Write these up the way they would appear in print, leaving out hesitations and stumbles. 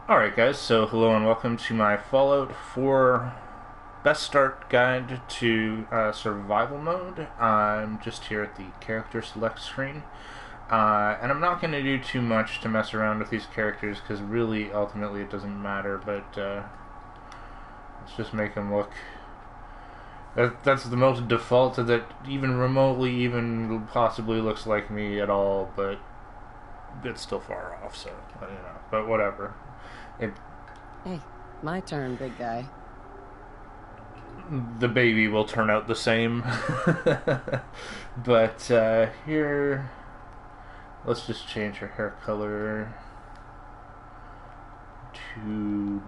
Alright guys, so hello and welcome to my Fallout 4 Best Start Guide to Survival Mode. I'm just here at the Character Select screen. And I'm not going to do too much to mess around with these characters, because really, ultimately, it doesn't matter, but let's just make them look... That's the most default that even remotely even possibly looks like me at all, but it's still far off, so, you know, but whatever. Hey, my turn, big guy. The baby will turn out the same. But here, let's just change her hair color to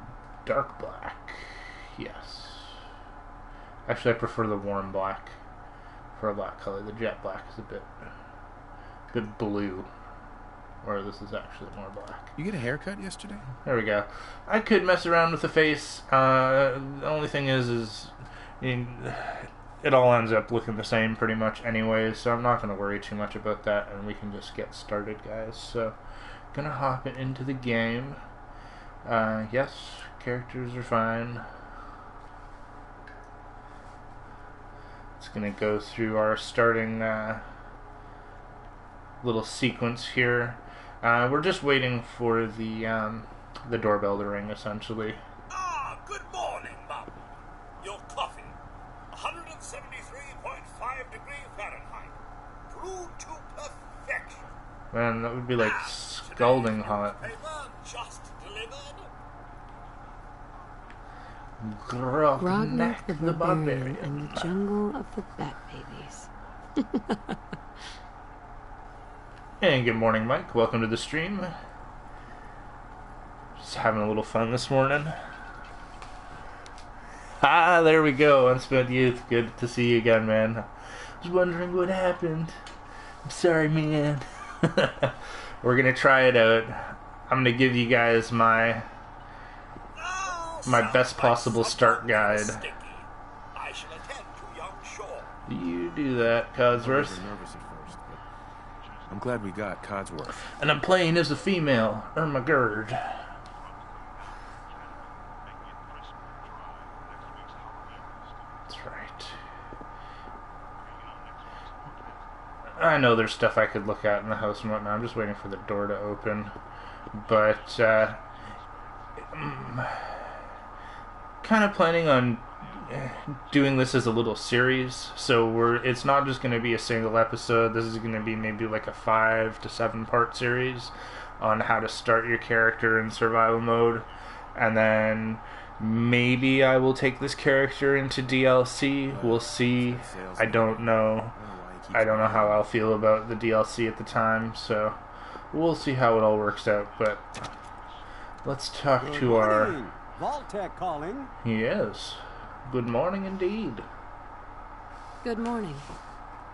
dark black. Yes. Actually, I prefer the warm black for a black color. The jet black is a bit blue. Or this is actually more black. You get a haircut yesterday? There we go. I could mess around with the face. The only thing is it all ends up looking the same pretty much anyways, so I'm not going to worry too much about that, and we can just get started, guys. So, gonna hop into the game. Yes, characters are fine. It's gonna go through our starting little sequence here. We're just waiting for the doorbell to ring, essentially. Ah, good morning, Mum. Your coffee, 173.5 degrees Fahrenheit, brewed to perfection. Man, that would be like scalding hot. Paper just delivered. Grognak the Barbarian and the Jungle of the Bat Babies. And good morning, Mike. Welcome to the stream. Just having a little fun this morning. Ah, there we go. Unspent Youth. Good to see you again, man. I was wondering what happened. I'm sorry, man. We're gonna try it out. I'm gonna give you guys my best possible start guide. I shall attend to young Shaw. You do that, Codsworth. I'm glad we got Codsworth. And I'm playing as a female, Irma Gerd. That's right. I know there's stuff I could look at in the house and whatnot. I'm just waiting for the door to open. But, kind of planning on doing this as a little series, so it's not just going to be a single episode. This is going to be maybe like a 5 to 7 part series on how to start your character in survival mode, and then maybe I will take this character into DLC. We'll see. I don't know how I'll feel about the DLC at the time, so we'll see how it all works out. But let's talk to our Vault-Tec calling. Yes. Good morning indeed. Good morning.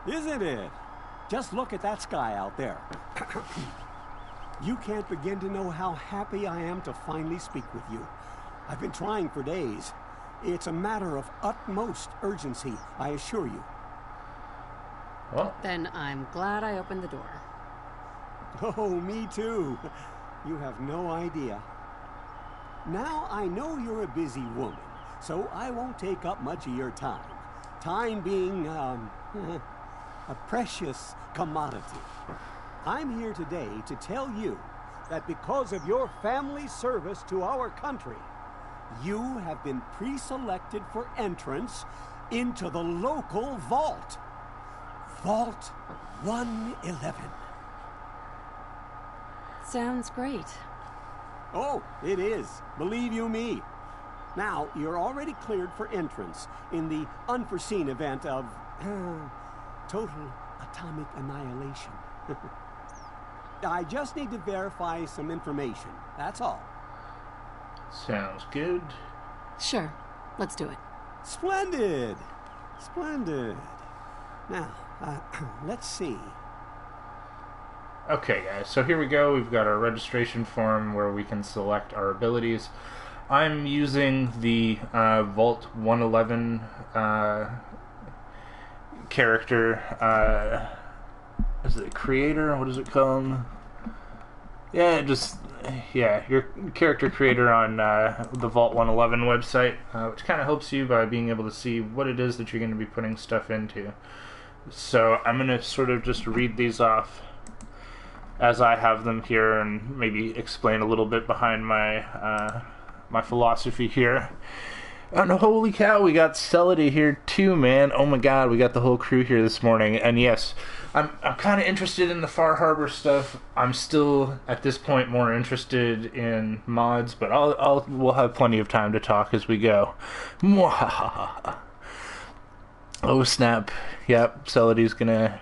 Isn't it? Just look at that sky out there. You can't begin to know how happy I am to finally speak with you. I've been trying for days. It's a matter of utmost urgency, I assure you. Well, Then I'm glad I opened the door. Oh, me too. You have no idea. Now, I know you're a busy woman, so I won't take up much of your time. Time being, a precious commodity. I'm here today to tell you that because of your family's service to our country, you have been pre-selected for entrance into the local vault. Vault 111. Sounds great. Oh, it is. Believe you me. Now, you're already cleared for entrance in the unforeseen event of total atomic annihilation. I just need to verify some information. That's all. sounds good. Sure. Let's do it. Splendid. Splendid. Now, let's see. Okay, guys, so here we go. We've got our registration form where we can select our abilities. I'm using the Vault 111 character. Is it creator? What is it called? Yeah, just your character creator on the Vault 111 website, which kind of helps you by being able to see what it is that you're going to be putting stuff into. So I'm going to sort of just read these off as I have them here, and maybe explain a little bit behind my my philosophy here. And holy cow, we got Celity here too, man. Oh my god, we got the whole crew here this morning. And yes, I'm kind of interested in the Far Harbor stuff. I'm still, at this point, more interested in mods, but we'll have plenty of time to talk as we go. Oh snap. Yep, Celity's gonna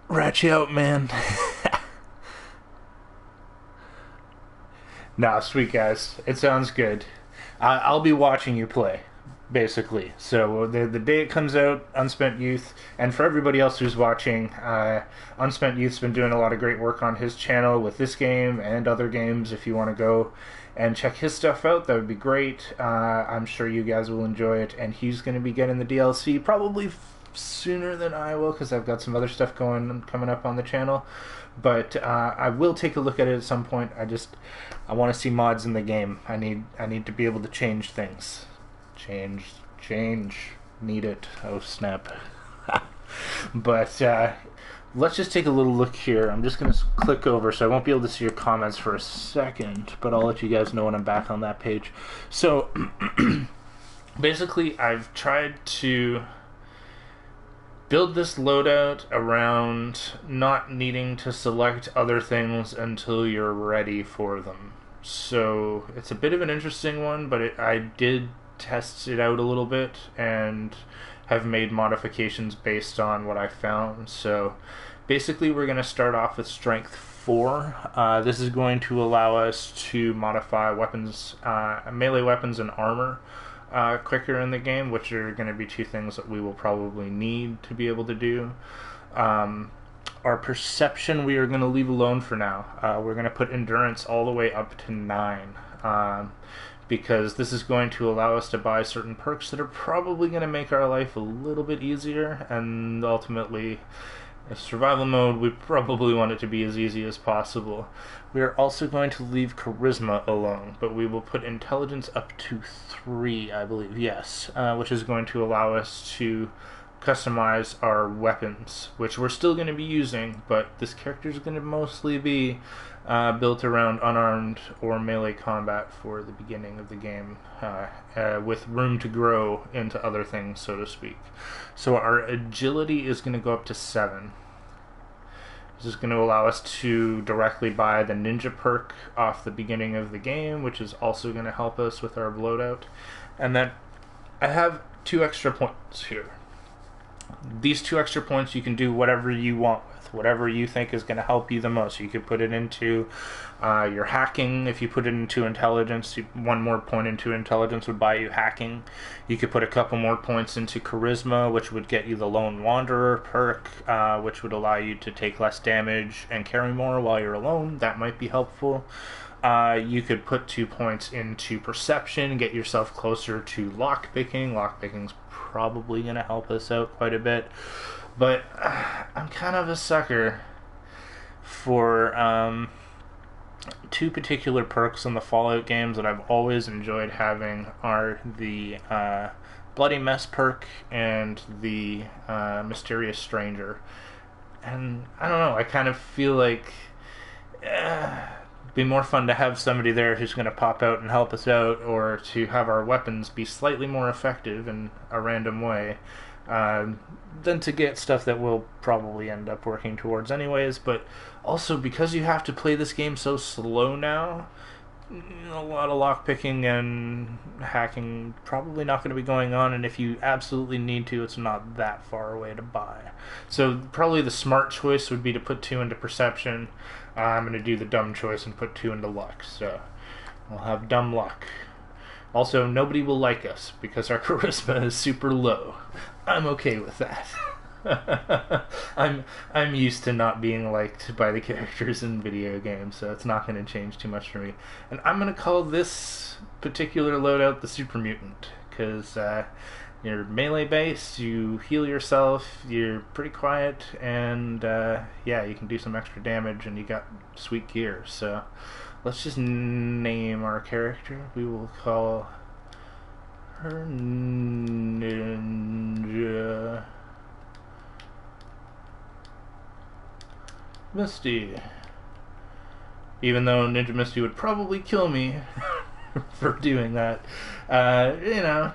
rat you out, man. Nah, sweet guys. It sounds good. I'll be watching you play, basically. So the day it comes out, Unspent Youth, and for everybody else who's watching, Unspent Youth's been doing a lot of great work on his channel with this game and other games. If you want to go and check his stuff out, that would be great. I'm sure you guys will enjoy it, and he's going to be getting the DLC probably sooner than I will, because I've got some other stuff coming up on the channel. But I will take a look at it at some point. I want to see mods in the game. I need to be able to change things. Change. Need it. Oh snap. But let's just take a little look here. I'm just going to click over, so I won't be able to see your comments for a second, but I'll let you guys know when I'm back on that page. So basically, I've tried to build this loadout around not needing to select other things until you're ready for them. So it's a bit of an interesting one, but I did test it out a little bit and have made modifications based on what I found. So basically we're going to start off with Strength 4. This is going to allow us to modify weapons, melee weapons and armor quicker in the game, which are going to be two things that we will probably need to be able to do. Our perception we are going to leave alone for now. We're going to put endurance all the way up to 9, because this is going to allow us to buy certain perks that are probably going to make our life a little bit easier, and ultimately, in survival mode, we probably want it to be as easy as possible. We are also going to leave charisma alone, but we will put intelligence up to 3, I believe, yes, which is going to allow us to customize our weapons, which we're still going to be using, but this character is going to mostly be built around unarmed or melee combat for the beginning of the game, with room to grow into other things, so to speak. So our agility is going to go up to 7. This is going to allow us to directly buy the ninja perk off the beginning of the game, which is also going to help us with our loadout. And then I have 2 extra points here. These 2 extra points you can do whatever you want with, whatever you think is going to help you the most. You could put it into your hacking. If you put it into intelligence, 1 more point into intelligence would buy you hacking. You could put a couple more points into charisma, which would get you the Lone Wanderer perk, which would allow you to take less damage and carry more while you're alone. That might be helpful. You could put 2 points into perception, get yourself closer to lockpicking. Lockpicking's probably going to help us out quite a bit. But I'm kind of a sucker for 2 particular perks in the Fallout games that I've always enjoyed having are the Bloody Mess perk and the Mysterious Stranger. And I don't know, I kind of feel like it'd be more fun to have somebody there who's going to pop out and help us out, or to have our weapons be slightly more effective in a random way, than to get stuff that we'll probably end up working towards anyways. But also, because you have to play this game so slow now, a lot of lockpicking and hacking probably not going to be going on, and if you absolutely need to, it's not that far away to buy. So probably the smart choice would be to put 2 into perception. I'm going to do the dumb choice and put 2 into luck, so we'll have dumb luck. Also, nobody will like us because our charisma is super low. I'm okay with that. I'm used to not being liked by the characters in video games, so it's not going to change too much for me. And I'm going to call this particular loadout the Super Mutant, because You're melee based, you heal yourself, you're pretty quiet, and yeah, you can do some extra damage, and you got sweet gear. So let's just name our character. We will call her Ninja Misty. Even though Ninja Misty would probably kill me for doing that. You know,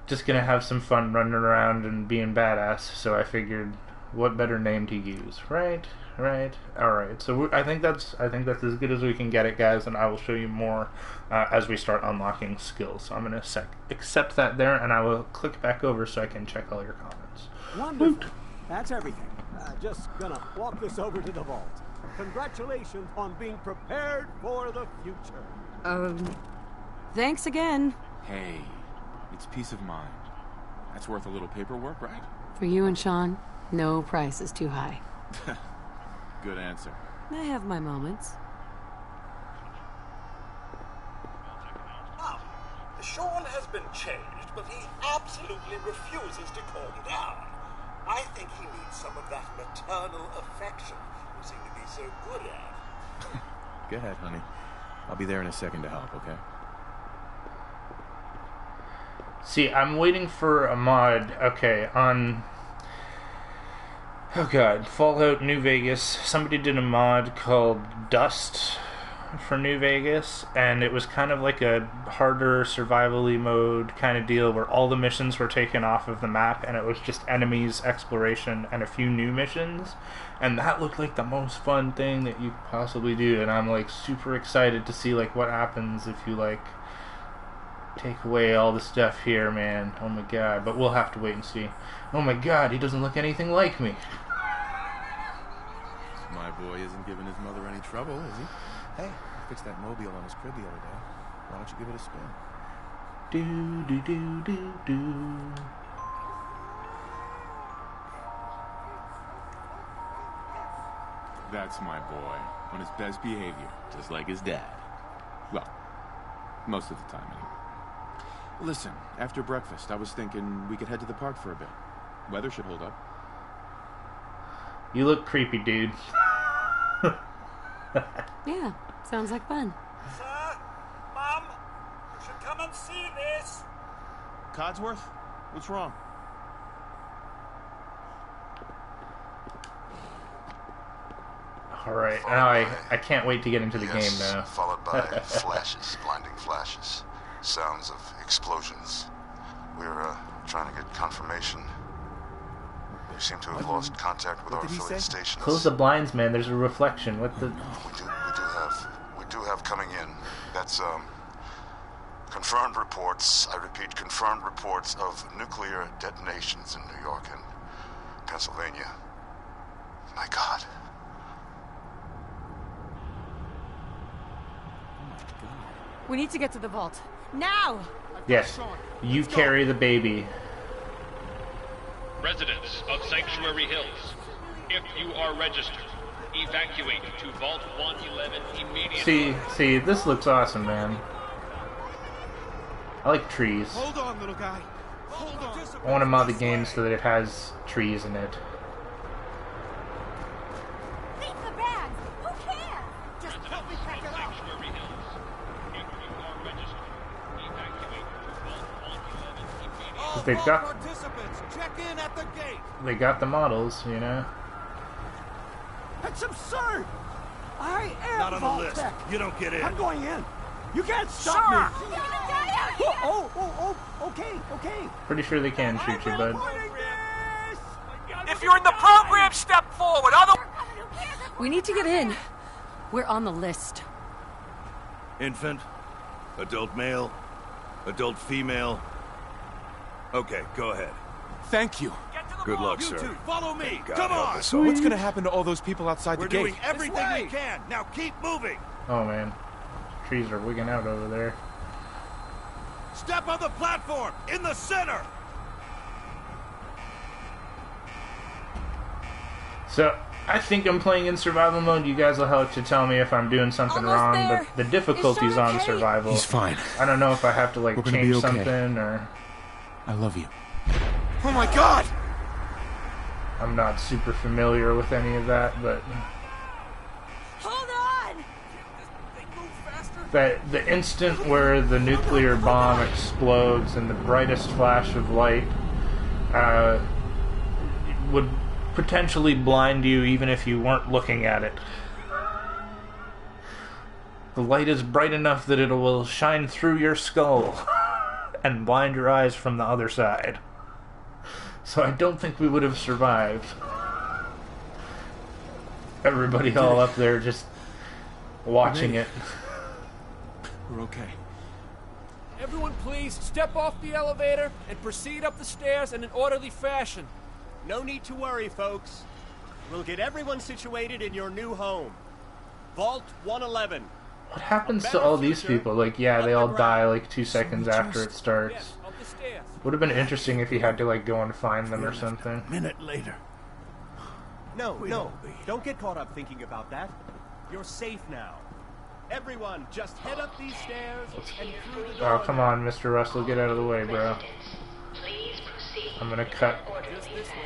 just gonna have some fun running around and being badass, so I figured what better name to use, right? Alright, so I think that's as good as we can get it, guys, and I will show you more as we start unlocking skills. So I'm gonna accept that there, and I will click back over so I can check all your comments. Wonderful. Woot. That's everything. Just gonna walk this over to the vault. Congratulations on being prepared for the future. Thanks again. Hey, it's peace of mind. That's worth a little paperwork, right? For you and Sean, no price is too high. Good answer. I have my moments. Sean has been changed, but he absolutely refuses to calm down. I think he needs some of that maternal affection you seem to be so good at. Go ahead, honey. I'll be there in a second to help, okay? See, I'm waiting for a mod. Okay, on... Oh god, Fallout New Vegas. Somebody did a mod called Dust for New Vegas, and it was kind of like a harder survival-y mode kind of deal where all the missions were taken off of the map and it was just enemies, exploration, and a few new missions, and that looked like the most fun thing that you could possibly do, and I'm like super excited to see like what happens if you like take away all the stuff here, man. Oh my god, but we'll have to wait and see. Oh my god, he doesn't look anything like me. My boy isn't giving his mother any trouble, is he? Hey, I fixed that mobile on his crib the other day. Why don't you give it a spin? Do do do do do. That's my boy, on his best behavior, just like his dad. Well, most of the time, anyway. Listen, after breakfast, I was thinking we could head to the park for a bit. Weather should hold up. You look creepy, dude. Yeah, sounds like fun. Sir, Mum, you should come and see this. Codsworth? What's wrong? Alright, now I can't wait to get into the game now. Followed by flashes, blinding flashes. Sounds of explosions. We're trying to get confirmation. You seem to have lost contact with our affiliate stations. Close the blinds, man. There's a reflection. What the... We do have coming in. That's confirmed reports. I repeat, confirmed reports of nuclear detonations in New York and Pennsylvania. My God. We need to get to the vault. Now! Yes, you carry the baby. Residents of Sanctuary Hills, if you are registered, evacuate to Vault 111 immediately. See, this looks awesome, man. I like trees. Hold on, little guy. Hold on. I want to mod the game so that it has trees in it. Leave the bags! Who cares? Just help me pack it up! Sanctuary Hills, if you are registered, evacuate to Vault 111 immediately. They've got... Participants, check in at the gate. They got the models, you know. That's absurd! I am Not on the Vault list. Tech. You don't get in. I'm going in. You can't stop me! You're gonna die out here! Okay. Pretty sure they can shoot you, bud. If you're in the program, step forward. We need to get in. We're on the list. Infant, adult male, adult female. Okay, go ahead. Thank you. Good luck, You sir. two, follow me. God Come help on. us all. What's gonna happen to all those people outside We're the gate? doing everything we can. Now keep moving. Oh man, trees are wigging out over there. Step on the platform in the center. So, I think I'm playing in survival mode. You guys will help to tell me if I'm doing something Almost wrong, there. but the difficulty's Is Sean on okay? survival. He's fine. I don't know if I have to like We're gonna change be okay. something or... I love you. Oh my God! I'm not super familiar with any of that, but Hold on! that the instant where the nuclear bomb explodes and the brightest flash of light would potentially blind you even if you weren't looking at it. The light is bright enough that it will shine through your skull and blind your eyes from the other side. So I don't think we would have survived. Everybody all up there just watching it. We're okay. Everyone please, step off the elevator and proceed up the stairs in an orderly fashion. No need to worry, folks. We'll get everyone situated in your new home. Vault 111. What happens to all these people? Like, yeah, they all die like 2 seconds after it starts. Yes, up the stairs. Would have been interesting if you had to like go and find them or something. A minute later. No, don't get caught up thinking about that. You're safe now. Everyone, just head up these stairs and through the door. Oh, come on, Mr. Russell, get out of the way, bro. Please proceed. I'm gonna cut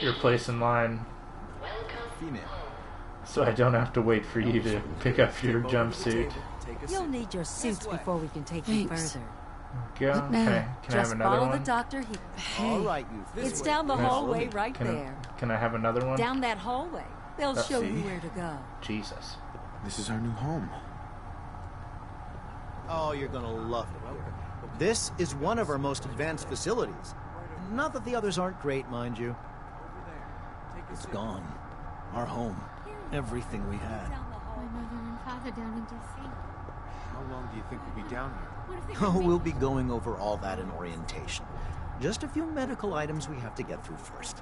your place in line Female. so I don't have to wait for you to pick up your jumpsuit. You'll need your suits before we can take you Thanks. further. Go. What now? Can I have Just another follow one? the doctor here. All right, you. It's down the hallway right Can there. can I have another one? Down that hallway. They'll show you See? where to go. Jesus. This is our new home. Oh, you're gonna love it here. This is one of our most advanced facilities. Not that the others aren't great, mind you. It's gone. Our home. Everything we had. My mother and father down in D.C. How long do you think we'll be down here? What if they Oh, can we'll make be going over all that in orientation. Just a few medical items we have to get through first.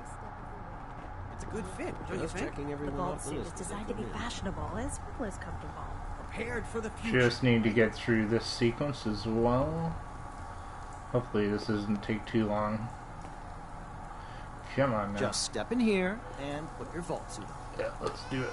It's a good fit, don't you think? Checking The everyone vault off the suit is list. designed to be fashionable as well as comfortable. Prepared for the future. Just need to get through this sequence as well. Hopefully this doesn't take too long. Come on now. Just step in here and put your vault suit on. Yeah, let's do it.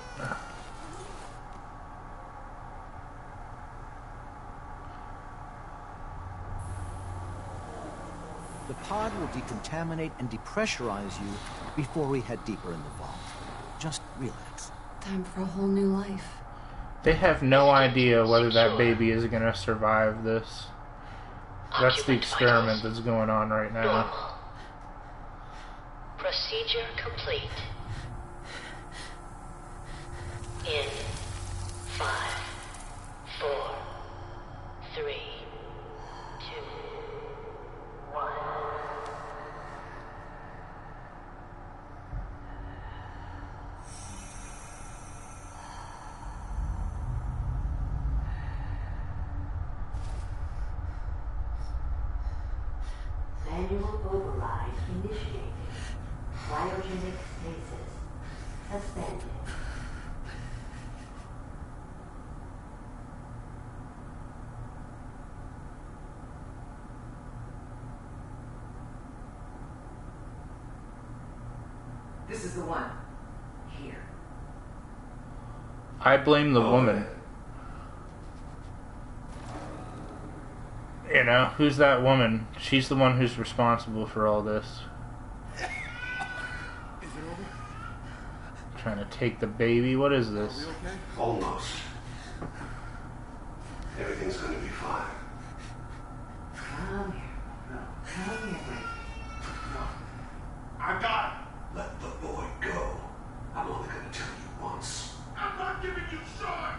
The pod will decontaminate and depressurize you before we head deeper in the vault. Just relax. Time for a whole new life. They have no idea whether that baby is going to survive this. That's the experiment that's going on right now. Normal. Procedure complete. In 5, 4, 3, 2, 1. Manual override initiated. Cryogenic stasis suspended. This is the one. Here. I blame the woman. You know, who's that woman? She's the one who's responsible for all this. Trying to take the baby. What is this? Almost. Everything's going to be fine. Come here. No. Come here, Blake. I got it. Let the boy go. I'm only going to tell you once. I'm not giving you short.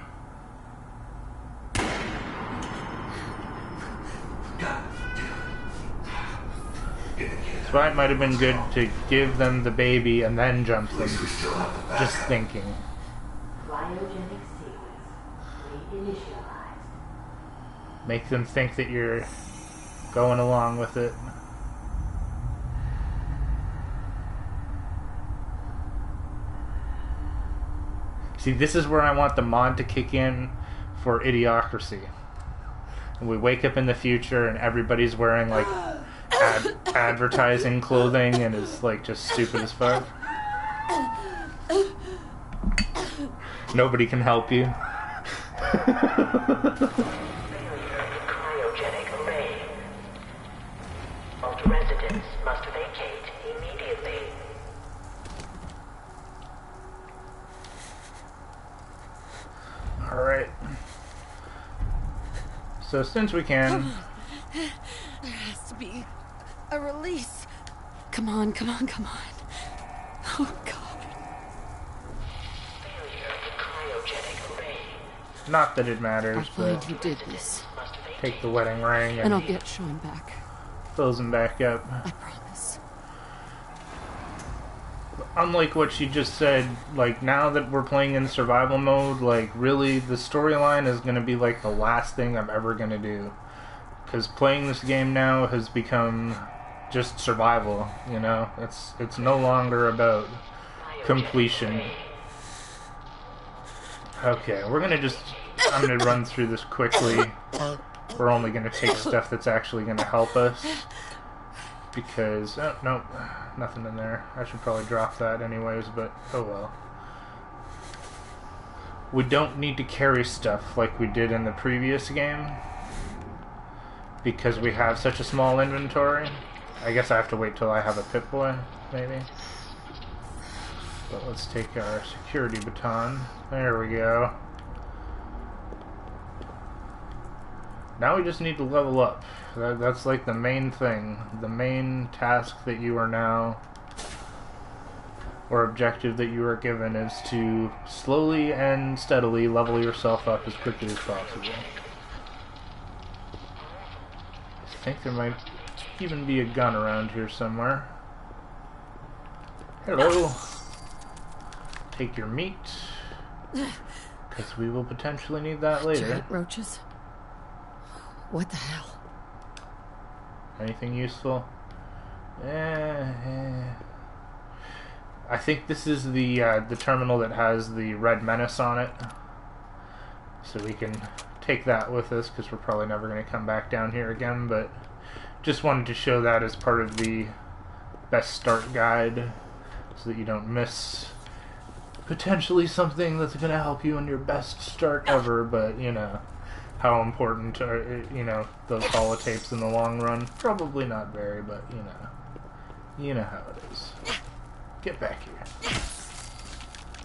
Got it. Get the kid. So it might have been good to give them the baby and then jump them. We still have the backup. Just thinking. Cryogenic sequence reinitialized. Make them think that you're going along with it. See, this is where I want the mod to kick in for Idiocracy. And we wake up in the future and everybody's wearing like advertising clothing and is like just stupid as fuck. Nobody can help you. Cryogenic array. Alt residence Must vacate immediately. Alright. So since we can... There has to be a release. Come on, come on, come on. Oh, God. Not that it matters, I'll find but... who did this. Take the wedding ring And I'll get Sean back. fills him back up. I promise. Unlike what she just said, like, now that we're playing in survival mode, like, really, the storyline is going to be, like, the last thing I'm ever going to do. Because playing this game now has become just survival, you know? It's no longer about completion. Okay, we're going to just... I'm going to run through this quickly. We're only going to take stuff that's actually going to help us. Because... Oh, nope. Nothing in there. I should probably drop that anyways, but oh well. We don't need to carry stuff like we did in the previous game. Because we have such a small inventory. I guess I have to wait till I have a Pip-Boy, maybe. But let's take our security baton. There we go. Now we just need to level up. That's like the main thing. The main task that you are now, or objective that you are given, is to slowly and steadily level yourself up as quickly as possible. I think there might even be a gun around here somewhere. Hello. Take your meat, because we will potentially need that later. Giant roaches? What the hell? Anything useful? I think this is the terminal that has the red menace on it. So we can take that with us, because we're probably never going to come back down here again, but just wanted to show that as part of the best start guide, so that you don't miss potentially something that's going to help you in your best start ever, but, you know, how important are, you know, those holotapes in the long run? Probably not very, but, you know how it is. Get back here.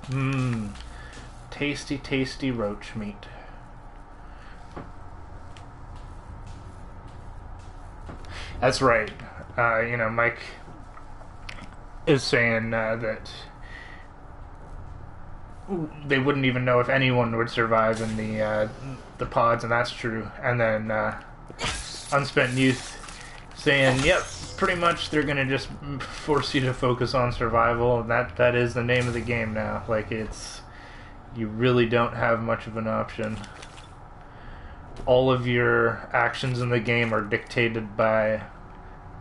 Mmm. Tasty, tasty roach meat. That's right. You know, Mike is saying that they wouldn't even know if anyone would survive in the pods, and that's true. And then Unspent Youth saying, yep, pretty much they're gonna just force you to focus on survival, and that is the name of the game now. Like, it's, you really don't have much of an option. All of your actions in the game are dictated by,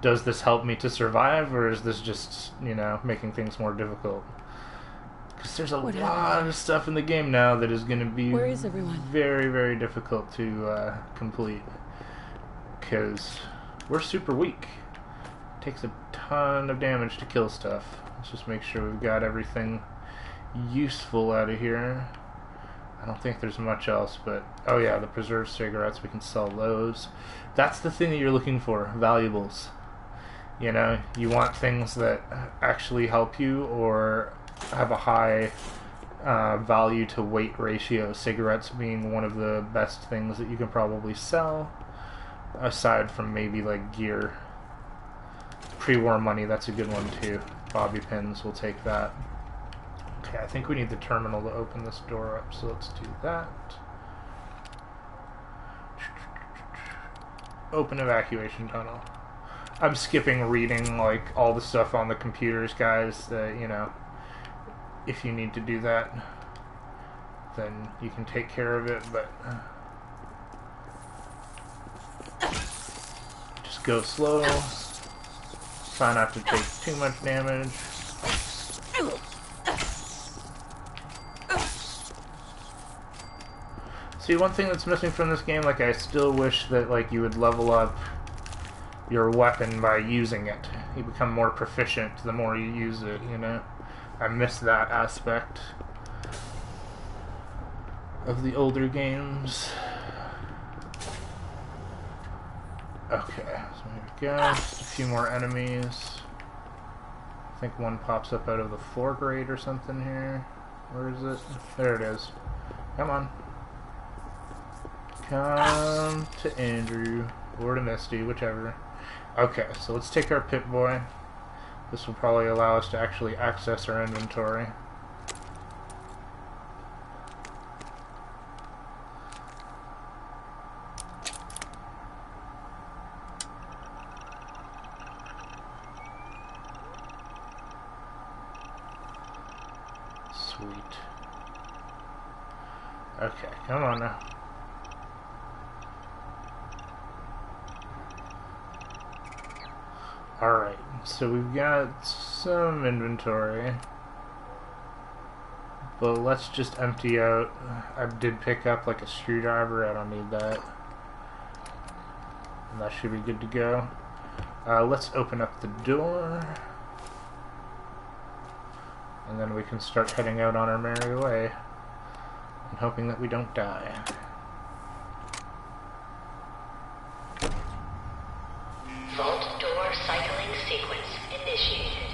does this help me to survive, or is this just, you know, making things more difficult? Because there's a lot of stuff in the game now that is going to be very, very difficult to complete. Because we're super weak. It takes a ton of damage to kill stuff. Let's just make sure we've got everything useful out of here. I don't think there's much else, but... Oh yeah, the preserved cigarettes, we can sell those. That's the thing that you're looking for, valuables. You know, you want things that actually help you or have a high value to weight ratio. Cigarettes being one of the best things that you can probably sell, aside from maybe like gear. Pre-war money, that's a good one too. Bobby pins, we'll take that. Okay, I think we need the terminal to open this door up, so let's do that. Open evacuation tunnel. I'm skipping reading like all the stuff on the computers, guys. You know, if you need to do that, then you can take care of it, but just go slow. Try not to take too much damage. See, one thing that's missing from this game, like, I still wish that, like, you would level up your weapon by using it. You become more proficient the more you use it, you know? I miss that aspect of the older games. Okay, so here we go. Just a few more enemies. I think one pops up out of the floor grate or something here. Where is it? There it is. Come on. Come to Andrew. Or to Misty, whichever. Okay, so let's take our Pip-Boy. This will probably allow us to actually access our inventory. Sweet. Okay, come on now. Alright, so we've got some inventory, but let's just empty out. I did pick up like a screwdriver, I don't need that. And that should be good to go. Let's open up the door, and then we can start heading out on our merry way, and hoping that we don't die. Vault door cycling sequence initiated.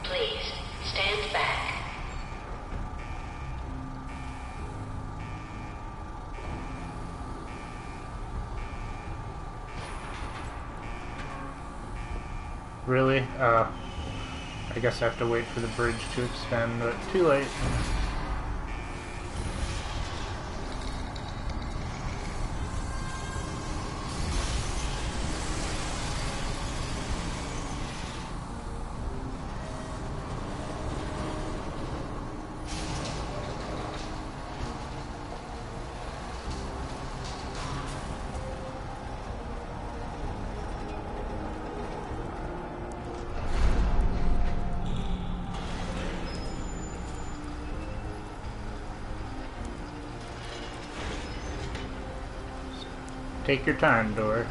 Please stand back. Really? I guess I have to wait for the bridge to expand, but too late. Take your time, door.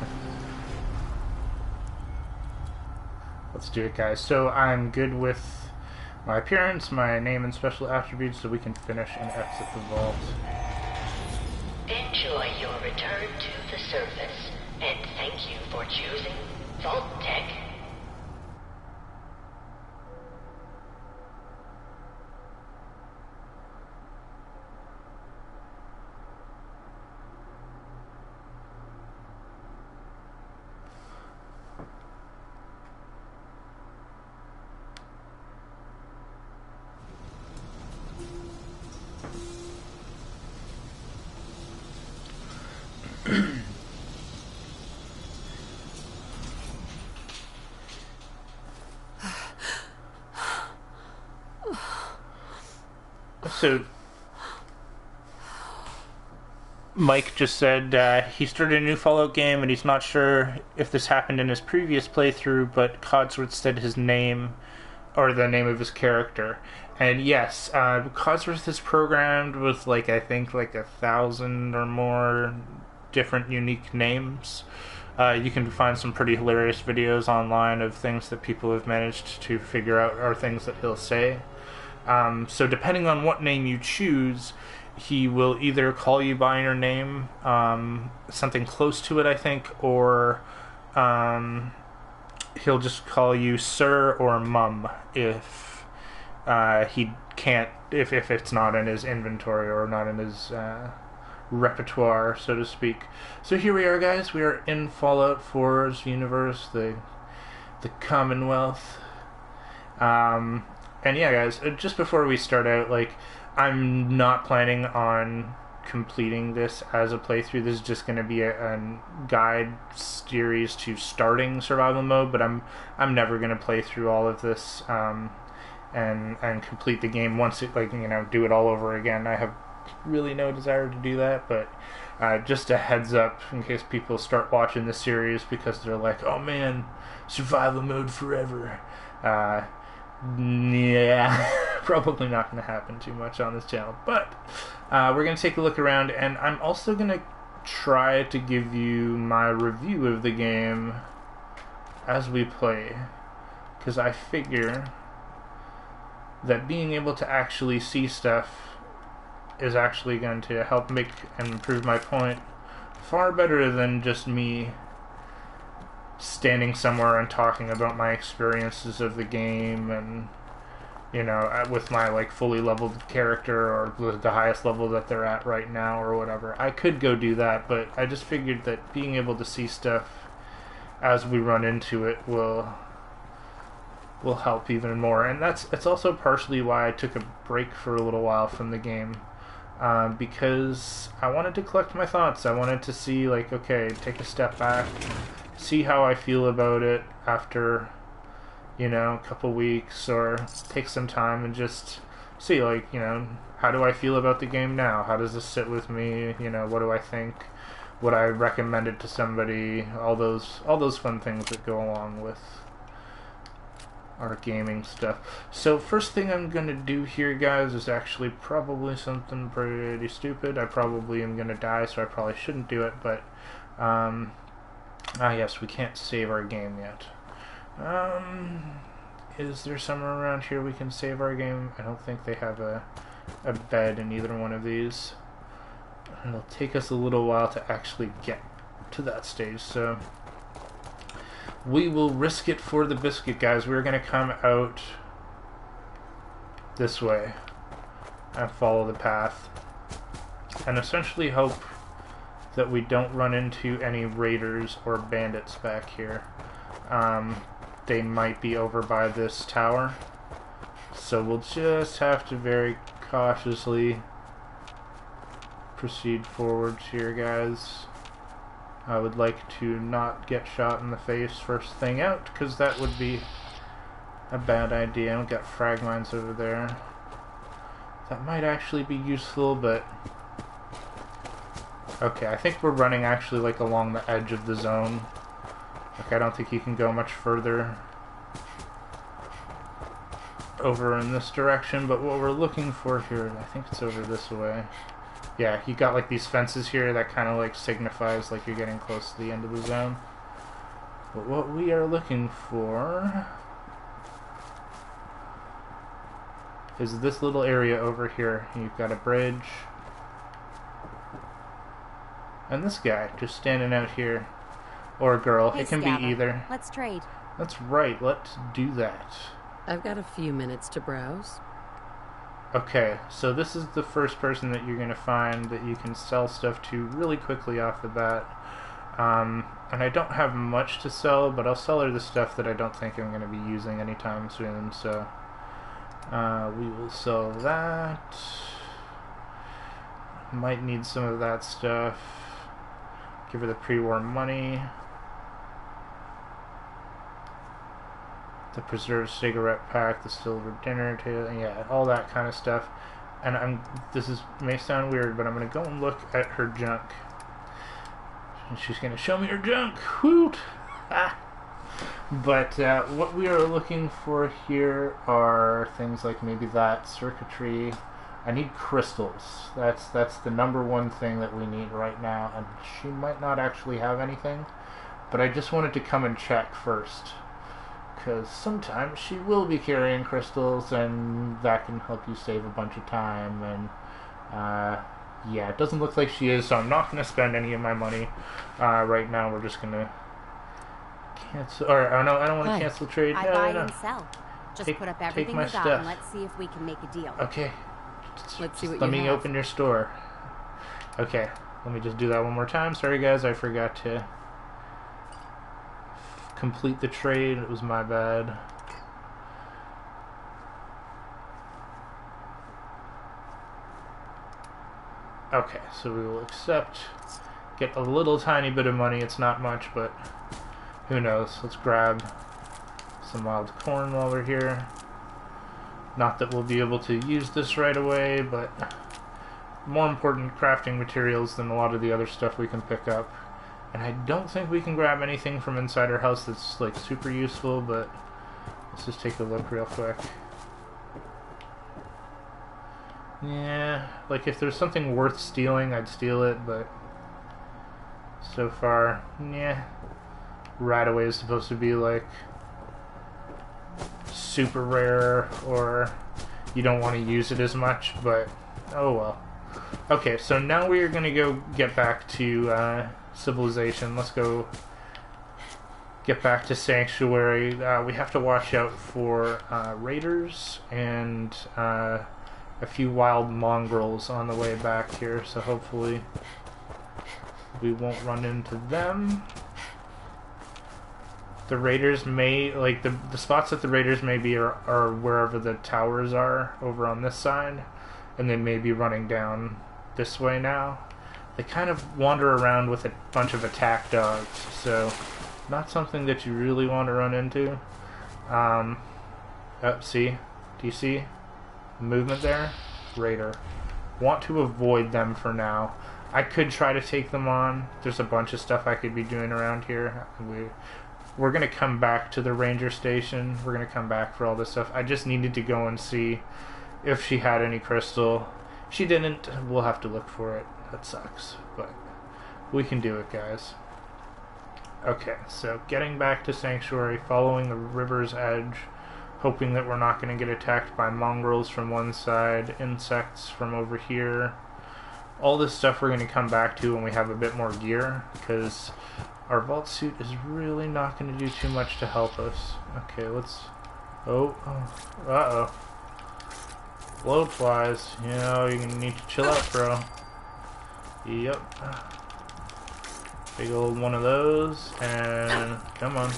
Let's do it, guys. So I'm good with my appearance, my name, and special attributes, so we can finish and exit the vault. Enjoy your return to the surface, and thank you for choosing Vault Tech. So, Mike just said he started a new Fallout game and he's not sure if this happened in his previous playthrough, but Codsworth said his name, or the name of his character. And yes, Codsworth is programmed with I think 1,000 or more different unique names. You can find some pretty hilarious videos online of things that people have managed to figure out or things that he'll say. So depending on what name you choose, he will either call you by your name, something close to it, I think, or he'll just call you Sir or Mum if he can't, if it's not in his inventory or not in his repertoire, so to speak. So here we are, guys. We are in Fallout 4's universe, the Commonwealth. And yeah, guys, just before we start out, I'm not planning on completing this as a playthrough. This is just going to be a guide series to starting survival mode, but I'm never going to play through all of this and complete the game once it, do it all over again. I have really no desire to do that, but just a heads up in case people start watching the series because they're like, oh man, survival mode forever. Yeah, probably not going to happen too much on this channel, but we're going to take a look around, and I'm also going to try to give you my review of the game as we play, because I figure that being able to actually see stuff is actually going to help make and improve my point far better than just me standing somewhere and talking about my experiences of the game and, you know, with my, like, fully leveled character or the highest level that they're at right now or whatever. I could go do that, but I just figured that being able to see stuff as we run into it will help even more. And it's also partially why I took a break for a little while from the game, because I wanted to collect my thoughts. I wanted to see, like, okay, take a step back, see how I feel about it after, you know, a couple weeks, or take some time and just see, like, you know, how do I feel about the game now? How does this sit with me? You know, what do I think? Would I recommend it to somebody? All those fun things that go along with our gaming stuff. So first thing I'm gonna do here, guys, is actually probably something pretty stupid. I probably am gonna die, so I probably shouldn't do it, but yes, we can't save our game yet. Is there somewhere around here we can save our game? I don't think they have a bed in either one of these. It'll take us a little while to actually get to that stage, so we will risk it for the biscuit, guys. We're going to come out this way and follow the path and essentially hope that we don't run into any raiders or bandits back here. They might be over by this tower, so we'll just have to very cautiously proceed forwards here, guys. I would like to not get shot in the face first thing out, because that would be a bad idea. We've got frag mines over there. That might actually be useful, but okay, I think we're running actually like along the edge of the zone. Like, I don't think you can go much further over in this direction, but what we're looking for here, I think it's over this way. Yeah, you got like these fences here that kind of like signifies like you're getting close to the end of the zone. But what we are looking for is this little area over here. You've got a bridge. And this guy just standing out here. Or a girl. Hey, it can Scabba. be either. Let's trade. That's right, let's do that. I've got a few minutes to browse. Okay, so this is the first person that you're going to find that you can sell stuff to really quickly off the bat. And I don't have much to sell, but I'll sell her the stuff that I don't think I'm going to be using anytime soon, so we will sell that. Might need some of that stuff. Give her the pre-war money. The preserved cigarette pack, the silver dinner table, yeah, all that kind of stuff. And may sound weird, but I'm gonna go and look at her junk. And she's gonna show me her junk. Woot! Ah. But what we are looking for here are things like maybe that circuitry. I need crystals. That's the number one thing that we need right now, and she might not actually have anything, but I just wanted to come and check first, because sometimes she will be carrying crystals, and that can help you save a bunch of time. And yeah, it doesn't look like she is, so I'm not going to spend any of my money right now. We're just going to cancel, or I don't want to cancel trade. I buy and sell. Just put up everything my you got stuff. and let's see if we can make a deal. Okay. Let's see what Let you me have. open your store. Okay, let me just do that one more time. Sorry guys, I forgot to complete the trade. It was my bad. Okay, so we will accept. Get a little tiny bit of money. It's not much, but who knows. Let's grab some wild corn while we're here. Not that we'll be able to use this right away, but more important crafting materials than a lot of the other stuff we can pick up. And I don't think we can grab anything from inside our house that's like super useful, but let's just take a look real quick. Yeah, like if there's something worth stealing, I'd steal it, but so far, yeah. Right away is supposed to be like super rare, or you don't want to use it as much, but oh well. Okay, so now we are going to go get back to civilization. Let's go get back to Sanctuary. We have to watch out for raiders and a few wild mongrels on the way back here, so hopefully we won't run into them. The raiders may, like, the spots that the raiders may be are wherever the towers are over on this side, and they may be running down this way now. They kind of wander around with a bunch of attack dogs, so not something that you really want to run into. See? Do you see movement there? Raider. Want to avoid them for now. I could try to take them on. There's a bunch of stuff I could be doing around here. We're going to come back to the ranger station. We're going to come back for all this stuff. I just needed to go and see if she had any crystal. She didn't. We'll have to look for it. That sucks. But we can do it, guys. Okay, so getting back to Sanctuary, following the river's edge, hoping that we're not going to get attacked by mongrels from one side, insects from over here. All this stuff we're going to come back to when we have a bit more gear, because our vault suit is really not going to do too much to help us. Okay, let's... Uh-oh. Blow flies. You know, you're going to need to chill out, bro. Yep. Big old one of those, and come on.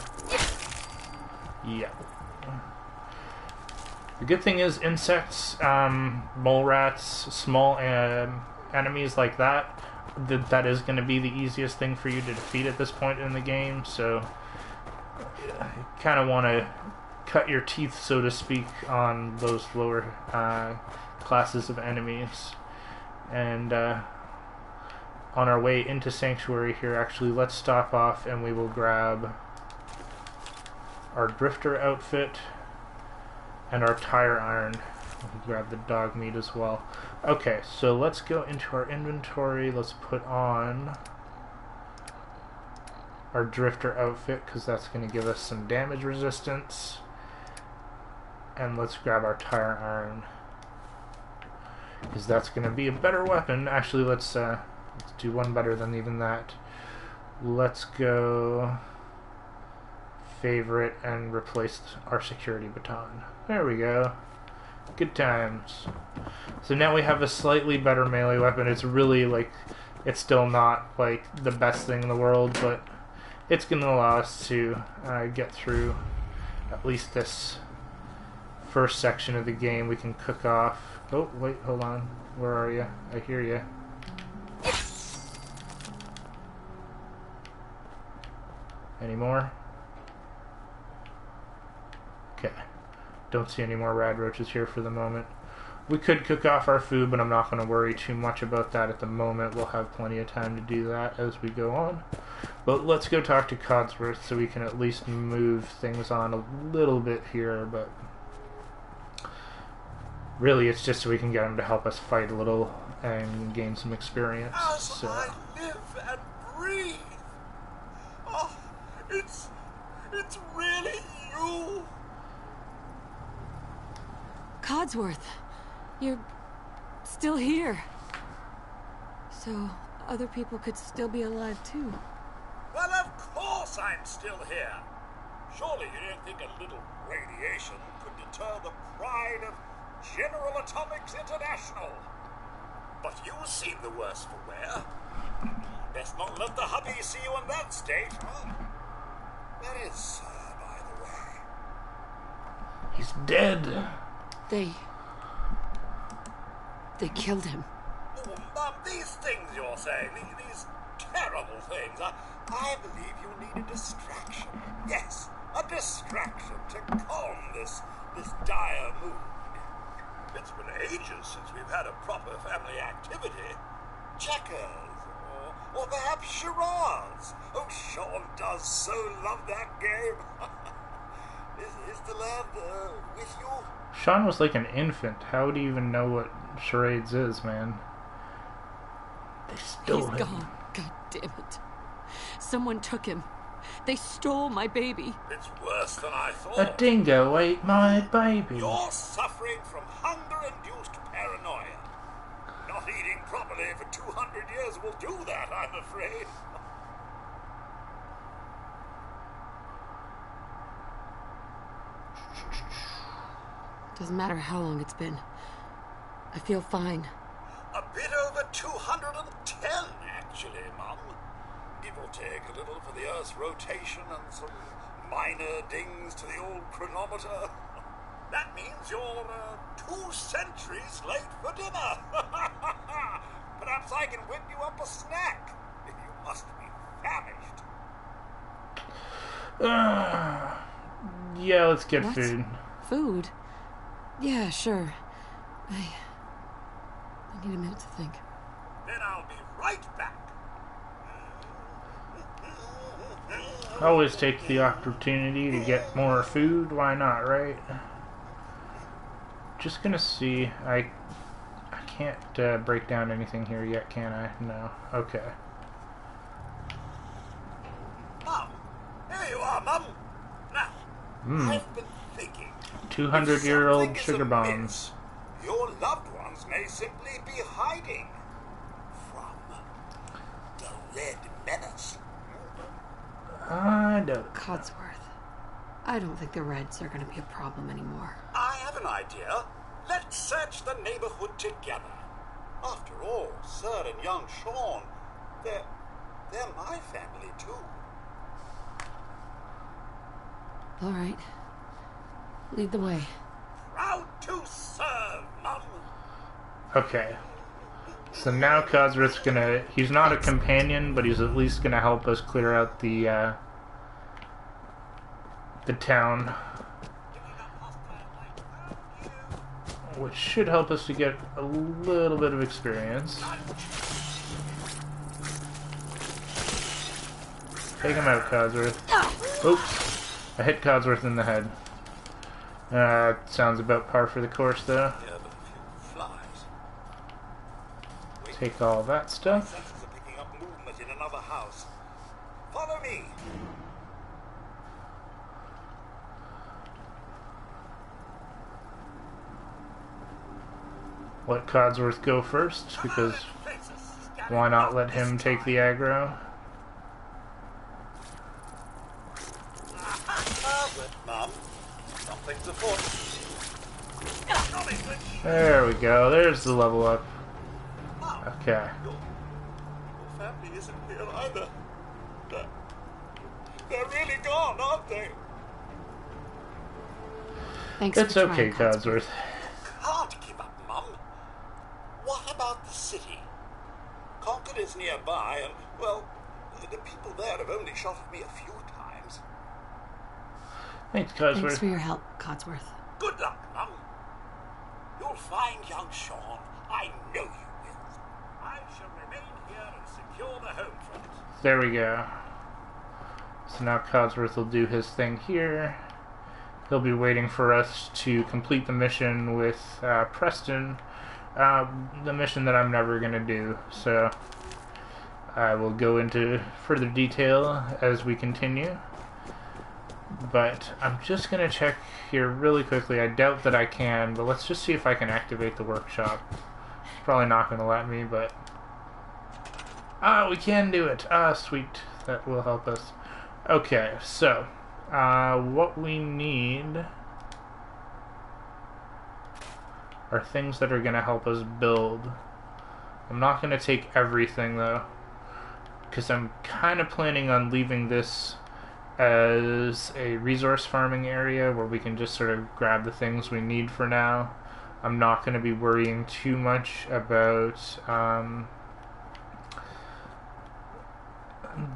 Yep. The good thing is insects, mole rats, small enemies like that, that is going to be the easiest thing for you to defeat at this point in the game, so you kind of want to cut your teeth, so to speak, on those lower classes of enemies. And on our way into Sanctuary here, actually, let's stop off and we will grab our drifter outfit and our tire iron. We'll grab the dog meat as well. Okay, so let's go into our inventory. Let's put on our drifter outfit, because that's going to give us some damage resistance. And let's grab our tire iron, because that's going to be a better weapon. Actually, let's do one better than even that. Let's go favorite and replace our security baton. There we go. Good times. So now we have a slightly better melee weapon. It's really, like, it's still not, like, the best thing in the world, but it's going to allow us to get through at least this first section of the game. We can cook off... Oh, wait, hold on. Where are you? I hear you. Any more? Okay. Don't see any more rad roaches here for the moment. We could cook off our food, but I'm not going to worry too much about that at the moment. We'll have plenty of time to do that as we go on. But let's go talk to Codsworth so we can at least move things on a little bit here, but really it's just so we can get him to help us fight a little and gain some experience. As I live and breathe. Oh, it's really you. Codsworth, you're still here. So other people could still be alive too. Well, of course I'm still here. Surely you don't think a little radiation could deter the pride of General Atomics International? But you seem the worse for wear. Best not let the hubby see you in that state, huh? Where is Sir, by the way? He's dead. They killed him. Oh, Mum, these things you're saying, these terrible things, I believe you need a distraction. Yes, a distraction to calm this dire mood. It's been ages since we've had a proper family activity. Checkers, or perhaps charades. Oh, Sean does so love that game. Is the lad with you? Sean was like an infant. How would he even know what charades is, man? They stole him. He's gone. God damn it. Someone took him. They stole my baby. It's worse than I thought. A dingo ate my baby. You're suffering from hunger-induced paranoia. Not eating properly for 200 years will do that, I'm afraid. Doesn't matter how long it's been. I feel fine. A bit over 210, actually, Mum. It will take a little for the Earth's rotation and some minor dings to the old chronometer. That means you're 2 centuries late for dinner. Perhaps I can whip you up a snack. You must be famished. Yeah, let's get What? food. Food? Yeah, sure. I need a minute to think. Then I'll be right back. Always take the opportunity to get more food. Why not, right? Just gonna see. I can't break down anything here yet, can I? No. Okay. Mum, here you are, Mum. Now, I've been thinking. 200-year-old If sugar something is bombs. amiss, your loved ones may simply be hiding from the Red Menace. I don't. Codsworth. I don't think the Reds are going to be a problem anymore. I have an idea. Let's search the neighborhood together. After all, Sir and young Sean, they're my family too. All right. Lead the way. Proud to serve, Mum. Okay. So now Codsworth's gonna... He's not a companion, but he's at least gonna help us clear out the town. Which should help us to get a little bit of experience. Take him out, Codsworth. Oops. I hit Codsworth in the head. Sounds about par for the course, though. Take all that stuff. Senses are picking up movement in another house. Follow me. Let Codsworth go first, because why not let him take the aggro? Mum, something's afoot. There we go. There's the level up. Okay. Your family isn't here either. They're really gone, aren't they? Thanks It's for okay, trying, Codsworth. Can't give up, Mum. What about the city? Concord is nearby, and, well, the people there have only shot at me a few times. Thanks, Codsworth. Thanks for your help, Codsworth. Good luck, Mum. You'll find young Sean. I know you will. I shall remain here and secure the home front. There we go. So now Codsworth will do his thing here. He'll be waiting for us to complete the mission with Preston. The mission that I'm never going to do. So I will go into further detail as we continue. But I'm just going to check here really quickly. I doubt that I can, but let's just see if I can activate the workshop. It's probably not going to let me, but... we can do it. Sweet. That will help us. Okay, so... what we need are things that are going to help us build. I'm not going to take everything, though, because I'm kind of planning on leaving this as a resource farming area where we can just sort of grab the things we need for now. I'm not going to be worrying too much about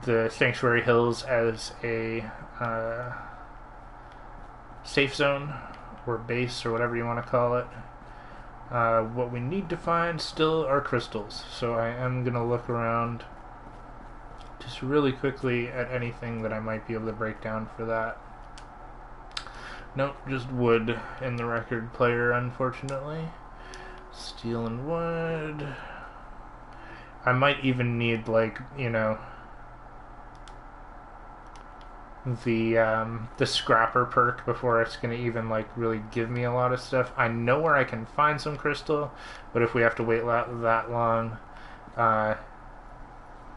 the Sanctuary Hills as a safe zone or base or whatever you want to call it. What we need to find still are crystals, so I am going to look around just really quickly at anything that I might be able to break down for that. Nope, just wood in the record player, unfortunately. Steel and wood. I might even need, like, you know, the scrapper perk before it's going to even, like, really give me a lot of stuff. I know where I can find some crystal, but if we have to wait that long,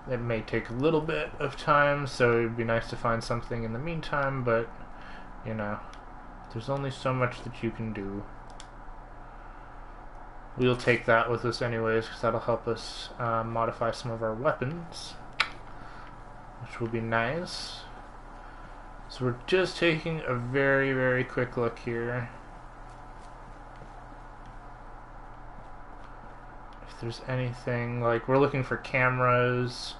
it may take a little bit of time, so it would be nice to find something in the meantime, but, you know, there's only so much that you can do. We'll take that with us anyways, because that'll help us modify some of our weapons, which will be nice. So we're just taking a very, very quick look here. If there's anything, like, we're looking for cameras,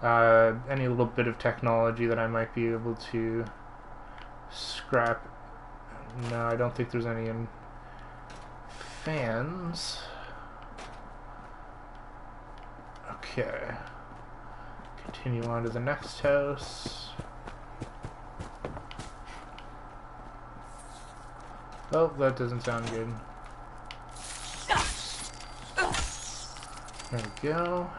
any little bit of technology that I might be able to scrap. No, I don't think there's any in fans. Okay. Continue on to the next house. Oh, that doesn't sound good. There we go.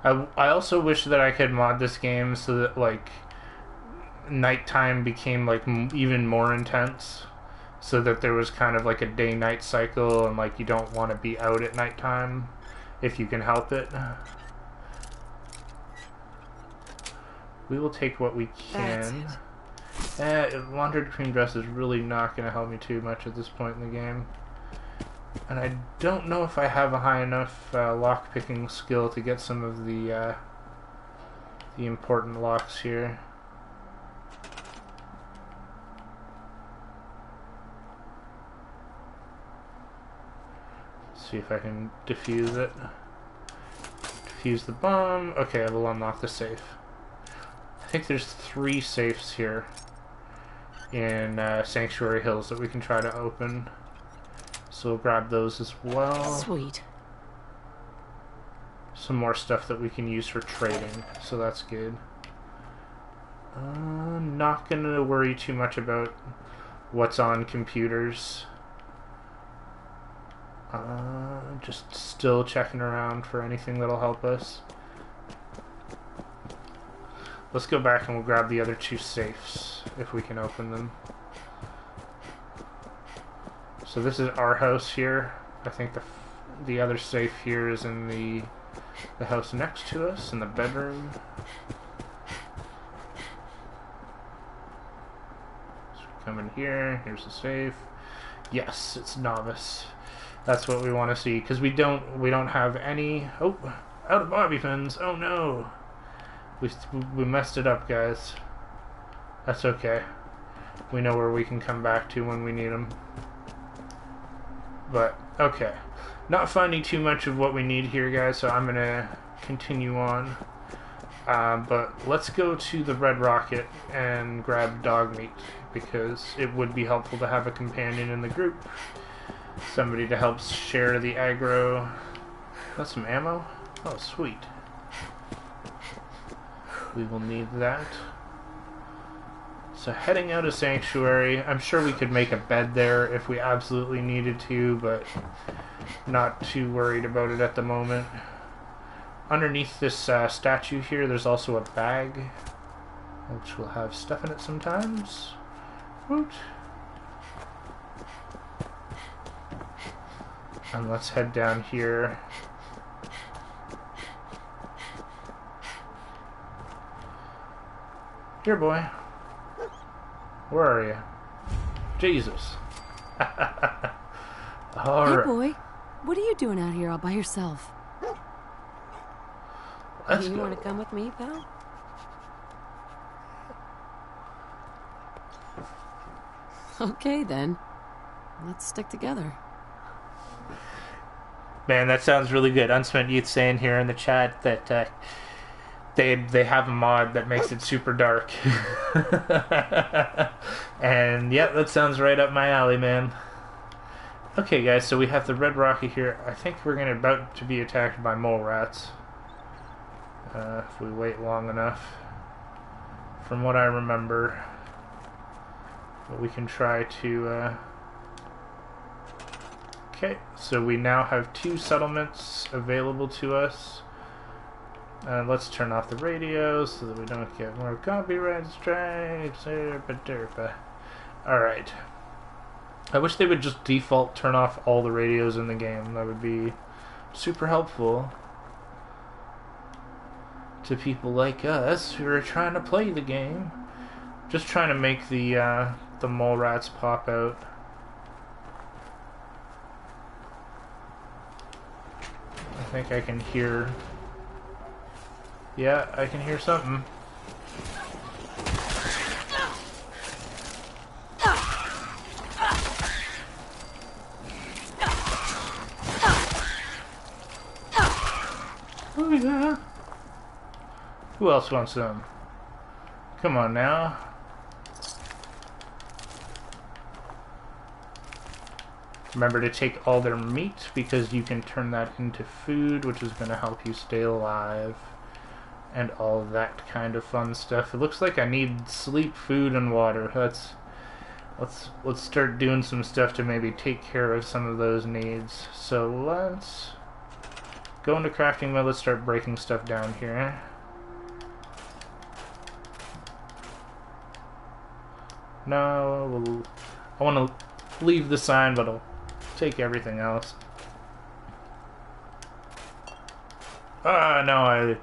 I also wish that I could mod this game so that, like, nighttime became, like, even more intense. So that there was kind of like a day-night cycle, and, like, you don't want to be out at nighttime if you can help it. We will take what we can. Laundered cream dress is really not going to help me too much at this point in the game. And I don't know if I have a high enough lock-picking skill to get some of the important locks here. See if I can defuse it. Defuse the bomb. Okay, I will unlock the safe. I think there's 3 safes here in Sanctuary Hills that we can try to open. So we'll grab those as well. Sweet. Some more stuff that we can use for trading, so that's good. Not gonna worry too much about what's on computers. Just still checking around for anything that'll help us. Let's go back and we'll grab the other 2 safes if we can open them. So this is our house here. I think the other safe here is in the house next to us, in the bedroom. So we come in here. Here's the safe. Yes, it's novice. That's what we want to see, because we don't have any. Oh, out of bobby pins. Oh no, we messed it up, guys. That's okay. We know where we can come back to when we need them. But okay, not finding too much of what we need here, guys. So I'm gonna continue on. But let's go to the Red Rocket and grab dog meat, because it would be helpful to have a companion in the group. Somebody to help share the aggro. That's some ammo? Oh, sweet. We will need that. So heading out of Sanctuary, I'm sure we could make a bed there if we absolutely needed to, but not too worried about it at the moment. Underneath this statue here, there's also a bag, which will have stuff in it sometimes. Woot. And let's head down here. Here, boy. Where are you? Jesus. Hey, boy. What are you doing out here all by yourself? Let's you go. want to come with me, pal? Okay, then. Let's stick together. Man, that sounds really good. Unspent Youth saying here in the chat that they have a mod that makes it super dark. And yeah, that sounds right up my alley, man. Okay, guys, so we have the Red Rocket here. I think we're about to be attacked by mole rats. If we wait long enough. From what I remember. But we can try to... Okay, so we now have 2 settlements available to us. Let's turn off the radio so that we don't get more copyright strikes. Alright. I wish they would just default turn off all the radios in the game. That would be super helpful to people like us who are trying to play the game. Just trying to make the the mole rats pop out. I think I can hear... Yeah, I can hear something. Oh yeah. Who else wants some? Come on now. Remember to take all their meat because you can turn that into food, which is going to help you stay alive. And all that kind of fun stuff. It looks like I need sleep, food, and water. Let's start doing some stuff to maybe take care of some of those needs. So let's go into crafting mode. Let's start breaking stuff down here. No, I want to leave the sign, but I'll take everything else. Ah, no, I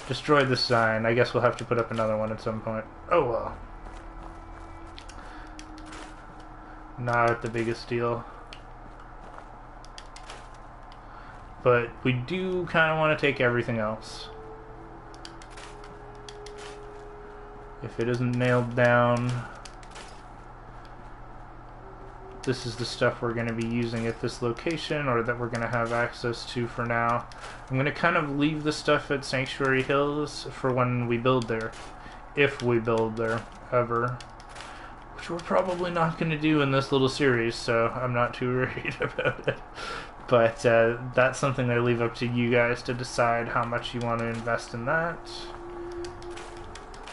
destroyed the sign. I guess we'll have to put up another one at some point. Oh well. Not the biggest deal. But we do kind of want to take everything else. If it isn't nailed down, this is the stuff we're going to be using at this location, or that we're going to have access to for now. I'm going to kind of leave the stuff at Sanctuary Hills for when we build there. If we build there, ever. Which we're probably not going to do in this little series, so I'm not too worried about it. But that's something I leave up to you guys to decide how much you want to invest in that.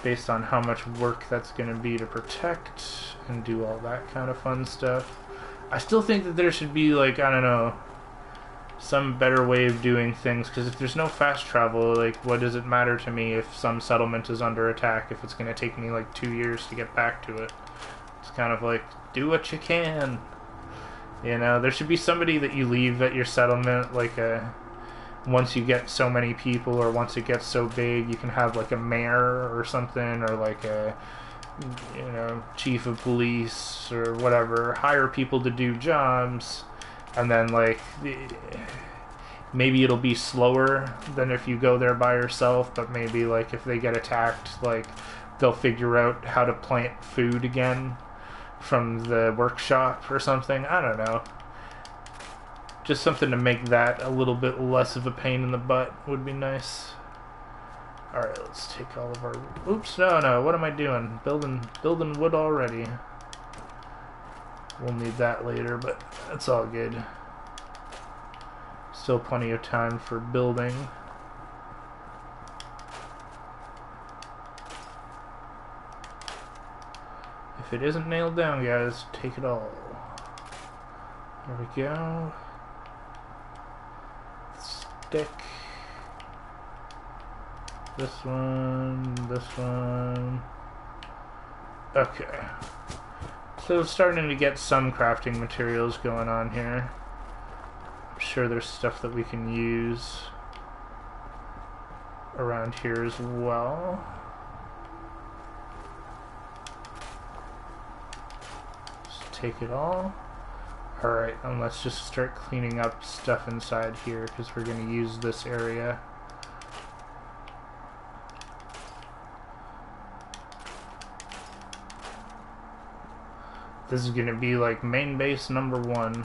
Based on how much work that's going to be to protect and do all that kind of fun stuff. I still think that there should be, like, I don't know, some better way of doing things, because if there's no fast travel, like, what does it matter to me if some settlement is under attack if it's going to take me, like, 2 years to get back to it? It's kind of like, do what you can. You know, there should be somebody that you leave at your settlement, like once you get so many people, or once it gets so big, you can have, like, a mayor or something, or, like, a, you know, chief of police or whatever. Hire people to do jobs, and then, like, maybe it'll be slower than if you go there by yourself, but maybe, like, if they get attacked, like, they'll figure out how to plant food again from the workshop or something. I don't know. Just something to make that a little bit less of a pain in the butt would be nice. Alright, let's take all of our... Oops, no, what am I doing? Building wood already. We'll need that later, but that's all good. Still plenty of time for building. If it isn't nailed down, guys, take it all. There we go. Stick. This one. Okay. So starting to get some crafting materials going on here. I'm sure there's stuff that we can use around here as well. Just take it all. Alright, and let's just start cleaning up stuff inside here, because we're going to use this area. This is going to be like main base number 1.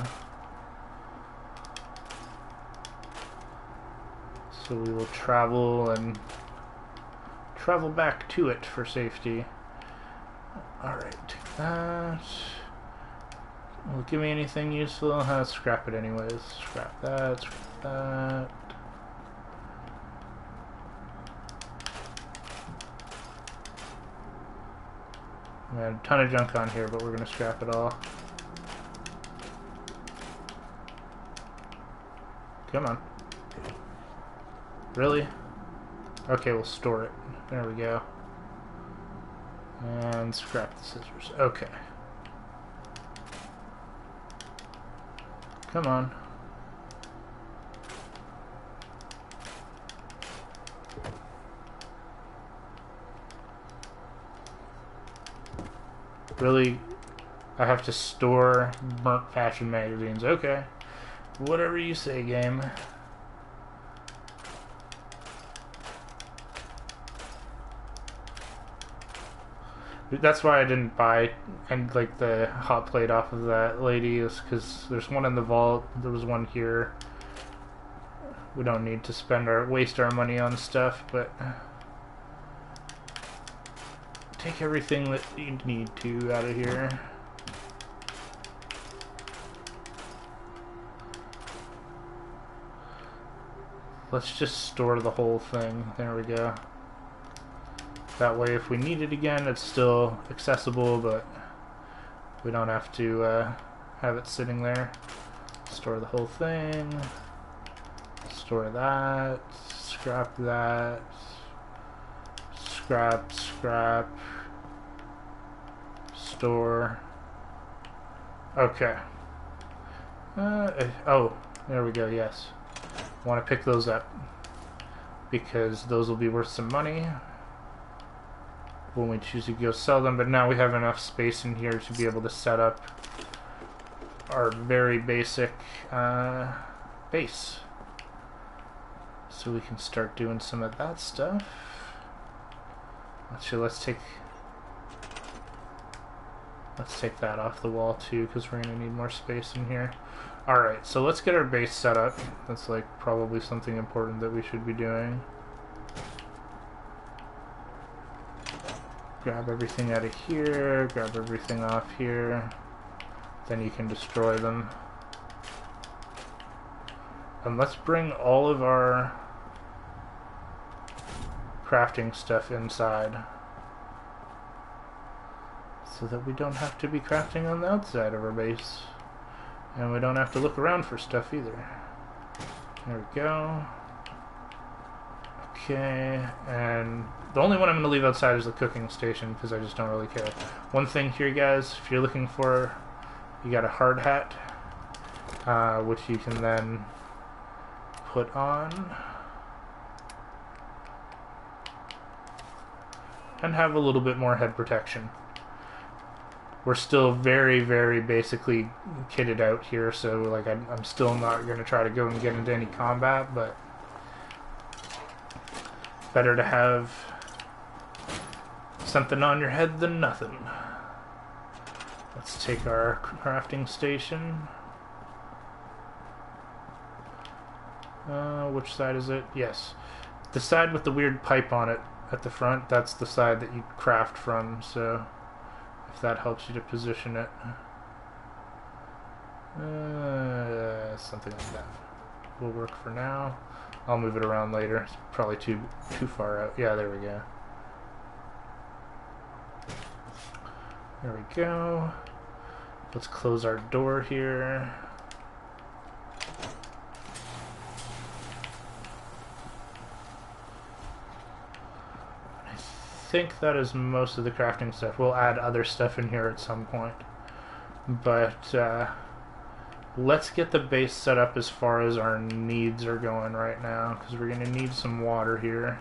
So we will travel back to it for safety. Alright, take that. Will it give me anything useful? Let's scrap it anyways. Scrap that, scrap that. We had a ton of junk on here, but we're going to scrap it all. Come on. Really? Okay, we'll store it. There we go. And scrap the scissors. Okay. Come on. Really? I have to store burnt fashion magazines. Okay. Whatever you say, game. That's why I didn't buy and like the hot plate off of that lady, is because there's one in the vault. There was one here. We don't need to waste our money on stuff, but take everything that you need to out of here. Let's just store the whole thing. There we go. That way, if we need it again, it's still accessible, but we don't have to have it sitting there. Store the whole thing. Store that. Scrap that. Scrap, scrap. Store. Okay. Oh, there we go, yes. Want to pick those up because those will be worth some money when we choose to go sell them, but now we have enough space in here to be able to set up our very basic base. So we can start doing some of that stuff. Actually, let's take that off the wall too, because we're going to need more space in here. Alright, so let's get our base set up. That's like probably something important that we should be doing. Grab everything out of here, grab everything off here, then you can destroy them. And let's bring all of our crafting stuff inside, so that we don't have to be crafting on the outside of our base. And we don't have to look around for stuff either. There we go. Okay, and the only one I'm going to leave outside is the cooking station, because I just don't really care. One thing here, guys, if you're looking for, you got a hard hat, which you can then put on and have a little bit more head protection. We're still very, very basically kitted out here, so like I'm still not going to try to go and get into any combat, but better to have something on your head than nothing. Let's take our crafting station. Which side is it? Yes. The side with the weird pipe on it at the front, that's the side that you craft from, so if that helps you to position it. Something like that will work for now. I'll move it around later. It's probably too far out. Yeah, there we go. There we go. Let's close our door here. I think that is most of the crafting stuff. We'll add other stuff in here at some point. But let's get the base set up as far as our needs are going right now, because we're going to need some water here.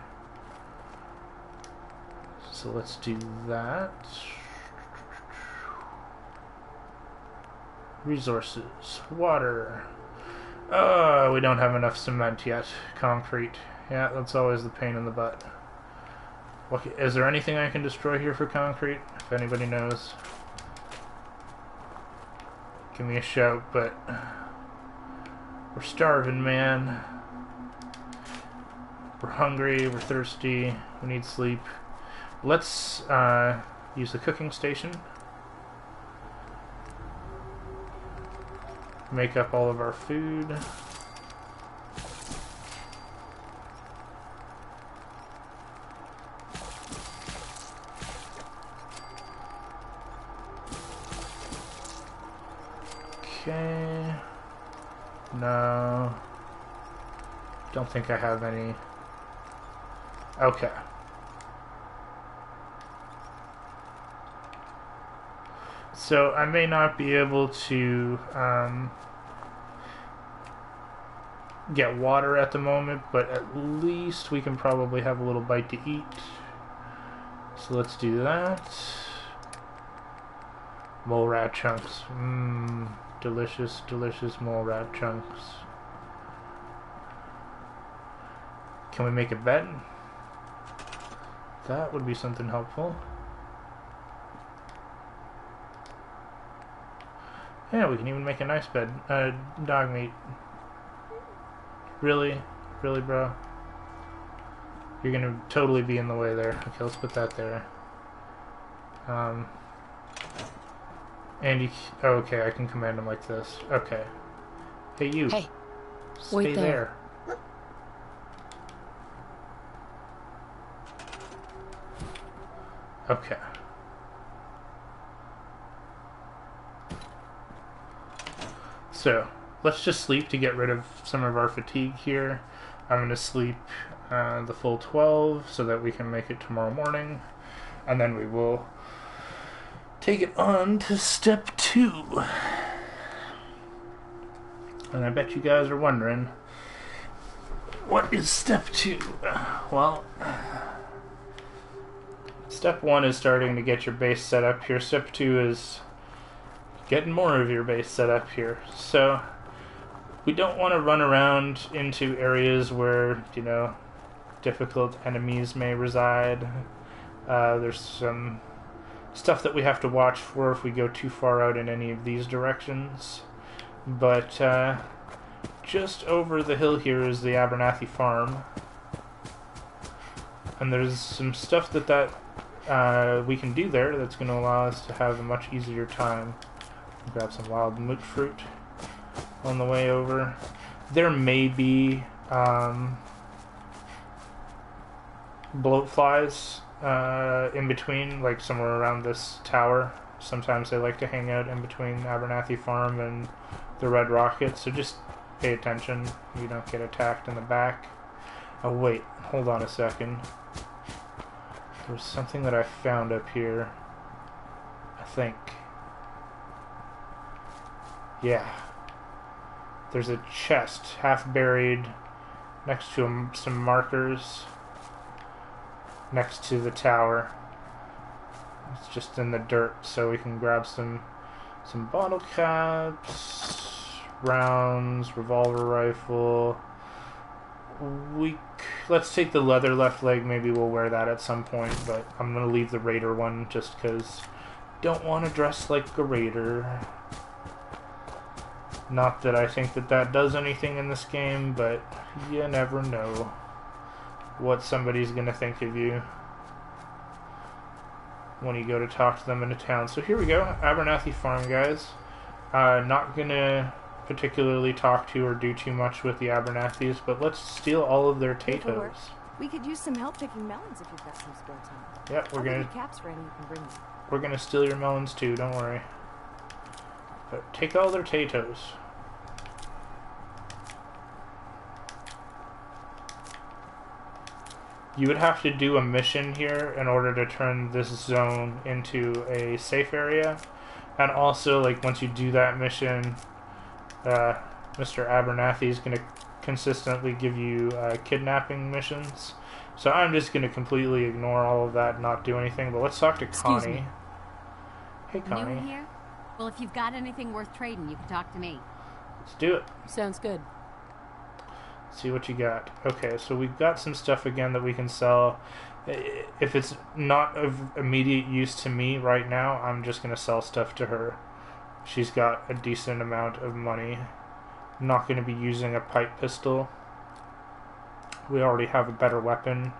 So let's do that. Resources. Water. Oh, we don't have enough cement yet. Concrete. Yeah, that's always the pain in the butt. Okay, is there anything I can destroy here for concrete? If anybody knows, give me a shout, but we're starving, man. We're hungry, we're thirsty, we need sleep. Let's use the cooking station. Make up all of our food. Okay. No. Don't think I have any. Okay. So I may not be able to get water at the moment, but at least we can probably have a little bite to eat. So let's do that. Mole rat chunks. Mmm. Delicious, delicious mole rat chunks. Can we make a bed? That would be something helpful. Yeah, we can even make a nice bed. Dog meat. Really? Really, bro? You're gonna totally be in the way there. Okay, let's put that there. And you... Oh, okay, I can command him like this. Okay. Hey, you. Hey. Stay Wait there. Okay. So, let's just sleep to get rid of some of our fatigue here. I'm going to sleep the full 12 so that we can make it tomorrow morning. And then we will take it on to step 2. And I bet you guys are wondering, what is step 2? Well, step 1 is starting to get your base set up here. Step 2 is getting more of your base set up here. So we don't want to run around into areas where, you know, difficult enemies may reside. There's some stuff that we have to watch for if we go too far out in any of these directions. But just over the hill here is the Abernathy Farm. And there's some stuff that we can do there that's going to allow us to have a much easier time. Grab some wild moot fruit on the way over. There may be bloatflies in between, like somewhere around this tower. Sometimes they like to hang out in between Abernathy Farm and the Red Rocket, so just pay attention you don't get attacked in the back. Oh wait, hold on a second. There's something that I found up here, I think. Yeah. There's a chest half buried next to some markers next to the tower. It's just in the dirt, so we can grab some bottle caps, rounds, revolver rifle. Let's take the leather left leg. Maybe we'll wear that at some point, but I'm gonna leave the raider one just because don't want to dress like a raider. Not that I think that does anything in this game, but you never know what somebody's gonna think of you when you go to talk to them in a town. So here we go, Abernathy Farm, guys. Not gonna particularly talk to or do too much with the Abernathys, but let's steal all of their potatoes. We could use some help picking melons if you've got some spare time. Yep, I'll give you caps ready, you can bring them. We're gonna steal your melons too, don't worry. But take all their potatoes. You would have to do a mission here in order to turn this zone into a safe area. And also, like, once you do that mission, Mr. Abernathy is going to consistently give you kidnapping missions. So I'm just going to completely ignore all of that and not do anything. But let's talk to Excuse Connie. me. Hey, Connie. New here? Well, if you've got anything worth trading, you can talk to me. Let's do it. Sounds good. See what you got. Okay, so we've got some stuff again that we can sell. If it's not of immediate use to me right now, I'm just going to sell stuff to her. She's got a decent amount of money. I'm not going to be using a pipe pistol. We already have a better weapon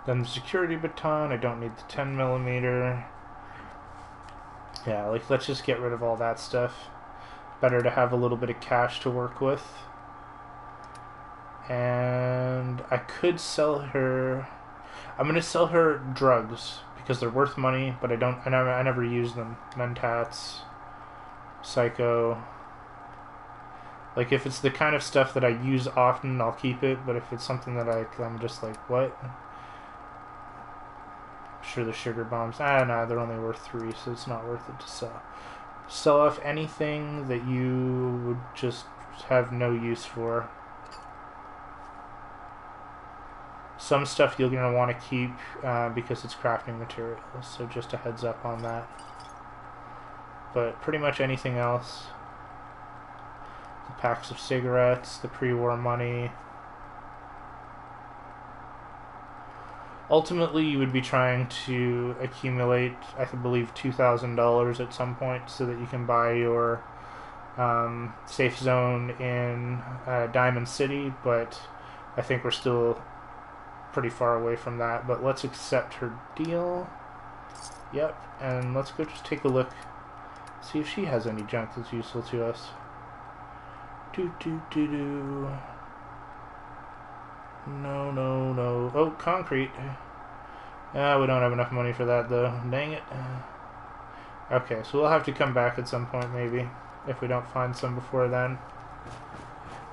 than the security baton. I don't need the 10mm. Yeah, like, let's just get rid of all that stuff. Better to have a little bit of cash to work with. And I could sell her... I'm going to sell her drugs because they're worth money, but I never use them. Mentats, Psycho. Like, if it's the kind of stuff that I use often, I'll keep it, but if it's something that I'm just like, what? Sure, the sugar bombs. No, they're only worth 3, so it's not worth it to sell. Sell off anything that you would just have no use for. Some stuff you're going to want to keep because it's crafting materials, so just a heads up on that. but pretty much anything else. The packs of cigarettes, the pre-war money. Ultimately, you would be trying to accumulate, I believe, $2,000 at some point so that you can buy your safe zone in Diamond City, but I think we're still pretty far away from that. But let's accept her deal. Yep, and let's go just take a look, see if she has any junk that's useful to us. No, no, no. Oh, concrete. We don't have enough money for that, though. Dang it. Okay, so we'll have to come back at some point, maybe, if we don't find some before then.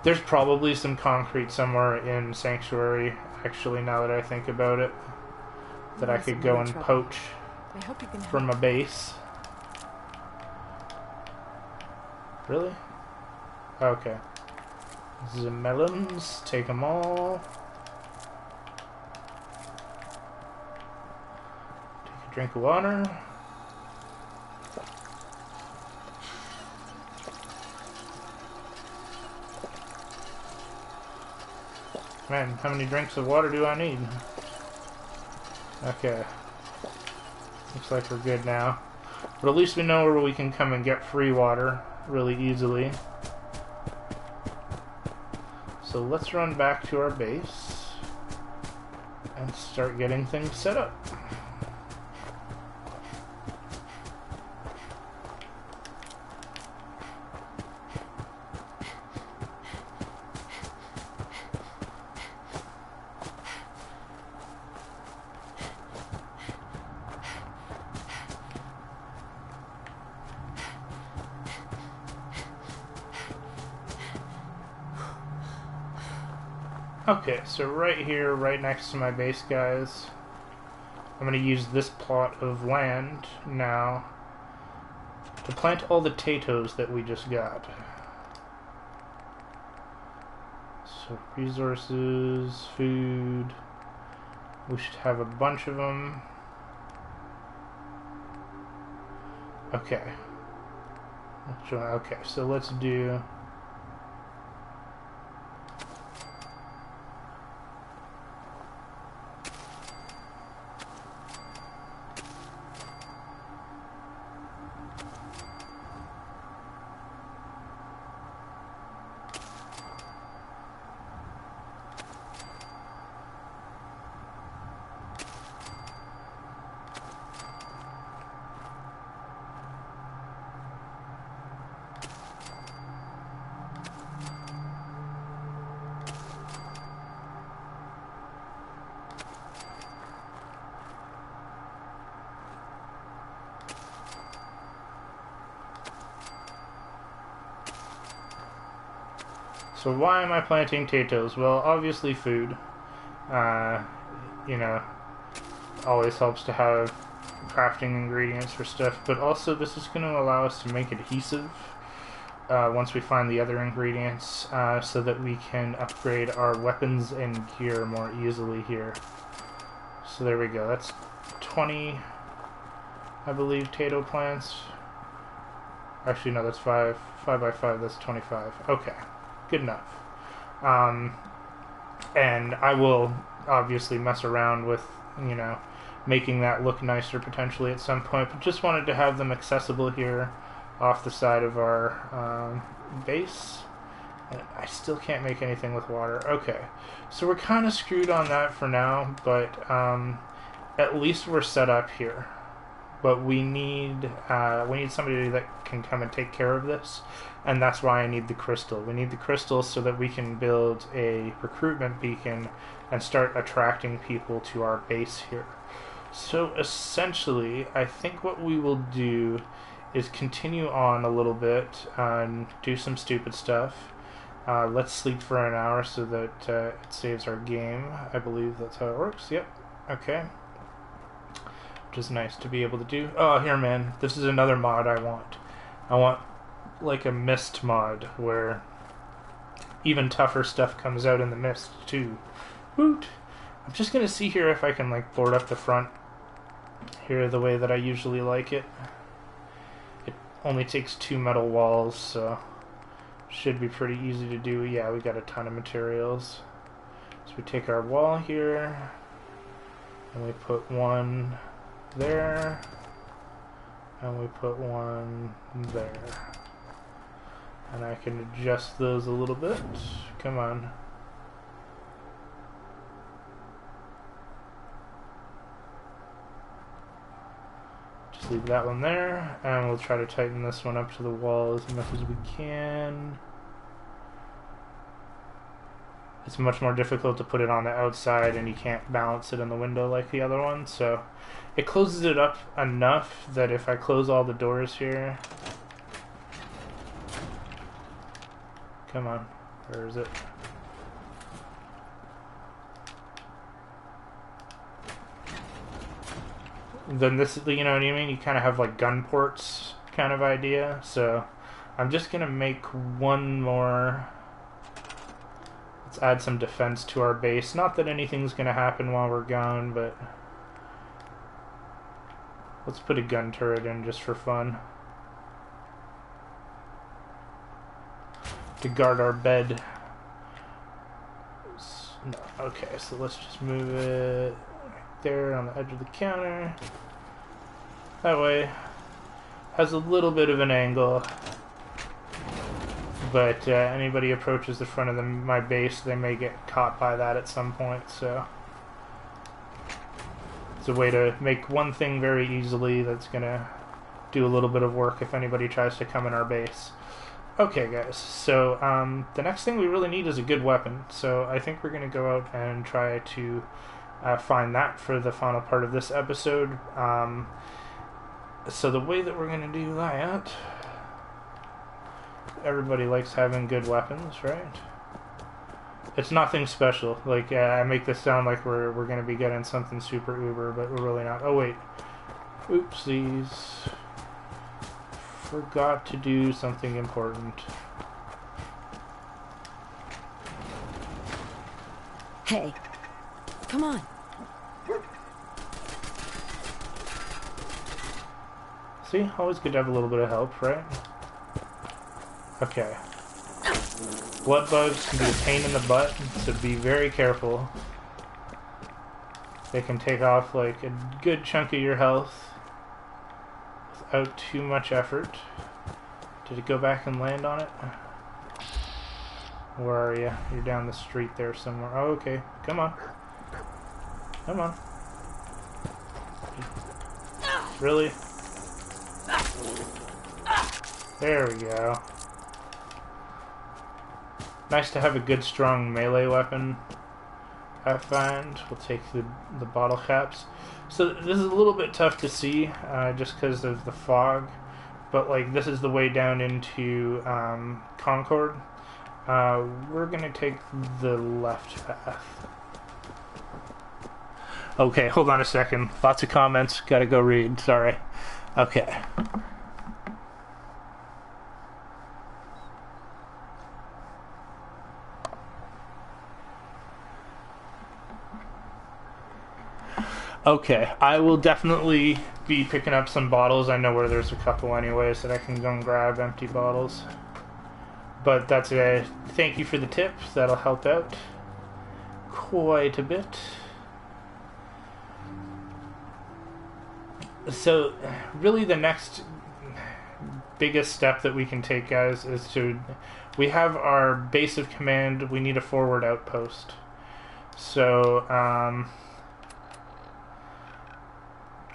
There's probably some concrete somewhere in Sanctuary, actually, now that I think about it, that I could go and poach from a base. Really? Okay. The melons, take them all. Take a drink of water. Man, how many drinks of water do I need? Okay. Looks like we're good now. But at least we know where we can come and get free water really easily. So let's run back to our base and start getting things set up. Okay, so right here, right next to my base, guys, I'm going to use this plot of land now to plant all the potatoes that we just got. So resources, food, we should have a bunch of them. Okay. Okay, so let's do... So why am I planting potatoes? Well, obviously food. You know, always helps to have crafting ingredients for stuff, but also this is going to allow us to make adhesive once we find the other ingredients, so that we can upgrade our weapons and gear more easily here. So there we go. That's 20, I believe, potato plants. Actually, no, that's 5. 5 by 5, that's 25. Okay. Good enough. And I will obviously mess around with, you know, making that look nicer potentially at some point, but just wanted to have them accessible here off the side of our base. And I still can't make anything with water. Okay, so we're kind of screwed on that for now, but at least we're set up here. But we need somebody that can come and take care of this, and that's why I need the crystal. We need the crystal so that we can build a recruitment beacon and start attracting people to our base here. So essentially, I think what we will do is continue on a little bit and do some stupid stuff. Let's sleep for an hour so that it saves our game. I believe that's how it works. Yep. Okay. Which is nice to be able to do. Oh, here, man. This is another mod I want. I want, like, a mist mod where even tougher stuff comes out in the mist, too. Woot! I'm just gonna see here if I can, like, board up the front here the way that I usually like it. only takes 2 metal walls, so should be pretty easy to do. Yeah, we got a ton of materials. So we take our wall here, and we put one there, and we put one there. And I can adjust those a little bit. Come on. Just leave that one there, and we'll try to tighten this one up to the wall as much as we can. It's much more difficult to put it on the outside, and you can't balance it in the window like the other one, so it closes it up enough that if I close all the doors here... Come on, where is it? Then this, you know what I mean? You kind of have like gun ports kind of idea. So I'm just gonna make one more. Let's add some defense to our base. Not that anything's gonna happen while we're gone, but let's put a gun turret in just for fun. To guard our bed. No, okay, so let's just move it right there on the edge of the counter. That way, has a little bit of an angle, but anybody approaches the front of my base, they may get caught by that at some point, so it's a way to make one thing very easily that's gonna do a little bit of work if anybody tries to come in our base. Okay guys, so the next thing we really need is a good weapon, so I think we're going to go out and try to find that for the final part of this episode. So the way that we're going to do that, everybody likes having good weapons, right? It's nothing special, like I make this sound like we're going to be getting something super uber, but we're really not. Oh wait, oopsies. Forgot to do something important. Hey, come on. See, always good to have a little bit of help, right? Okay. Blood bugs can be a pain in the butt, so be very careful. They can take off like a good chunk of your health without too much effort. Did it go back and land on it? Where are you? You're down the street there somewhere. Oh, okay. Come on. Come on. Really? There we go. Nice to have a good strong melee weapon, I find. We'll take the bottle caps. So this is a little bit tough to see just because of the fog, but like this is the way down into Concord. We're gonna take the left path. Okay, hold on a second. Lots of comments. Gotta go read. Sorry. Okay. Okay, I will definitely be picking up some bottles. I know where there's a couple anyways that I can go and grab empty bottles. But that's a thank you for the tip. That'll help out quite a bit. So, really the next biggest step that we can take, guys, is to... We have our base of command. We need a forward outpost. So,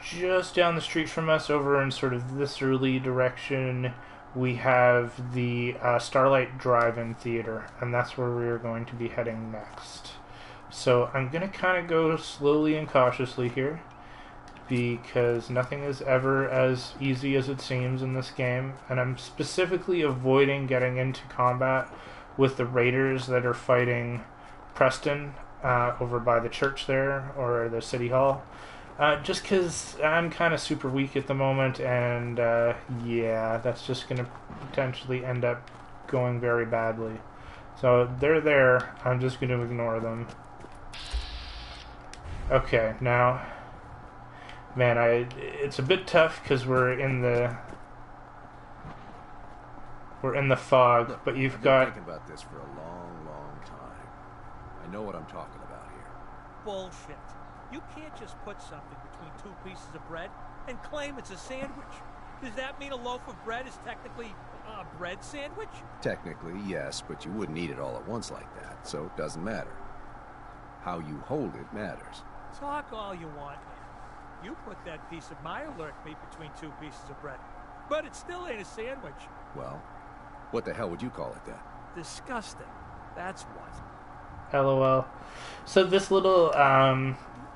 just down the street from us, over in sort of this early direction, we have the Starlight Drive-In Theater, and that's where we are going to be heading next. So I'm going to kind of go slowly and cautiously here, because nothing is ever as easy as it seems in this game, and I'm specifically avoiding getting into combat with the raiders that are fighting Preston over by the church there, or the city hall. Just because I'm kind of super weak at the moment, and yeah, that's just going to potentially end up going very badly. So they're there, I'm just going to ignore them. Okay, now, man, it's a bit tough because we're in the We're in the fog, Look, but you've I've got... been thinking about this for a long, long time. I know what I'm talking about here. Bullshit. You can't just put something between two pieces of bread and claim it's a sandwich. Does that mean a loaf of bread is technically a bread sandwich? Technically, yes, but you wouldn't eat it all at once like that, so it doesn't matter. How you hold it matters. Talk all you want, man. You put that piece of Mirelurk meat between two pieces of bread, but it still ain't a sandwich. Well, what the hell would you call it then? Disgusting. That's what. LOL. So this little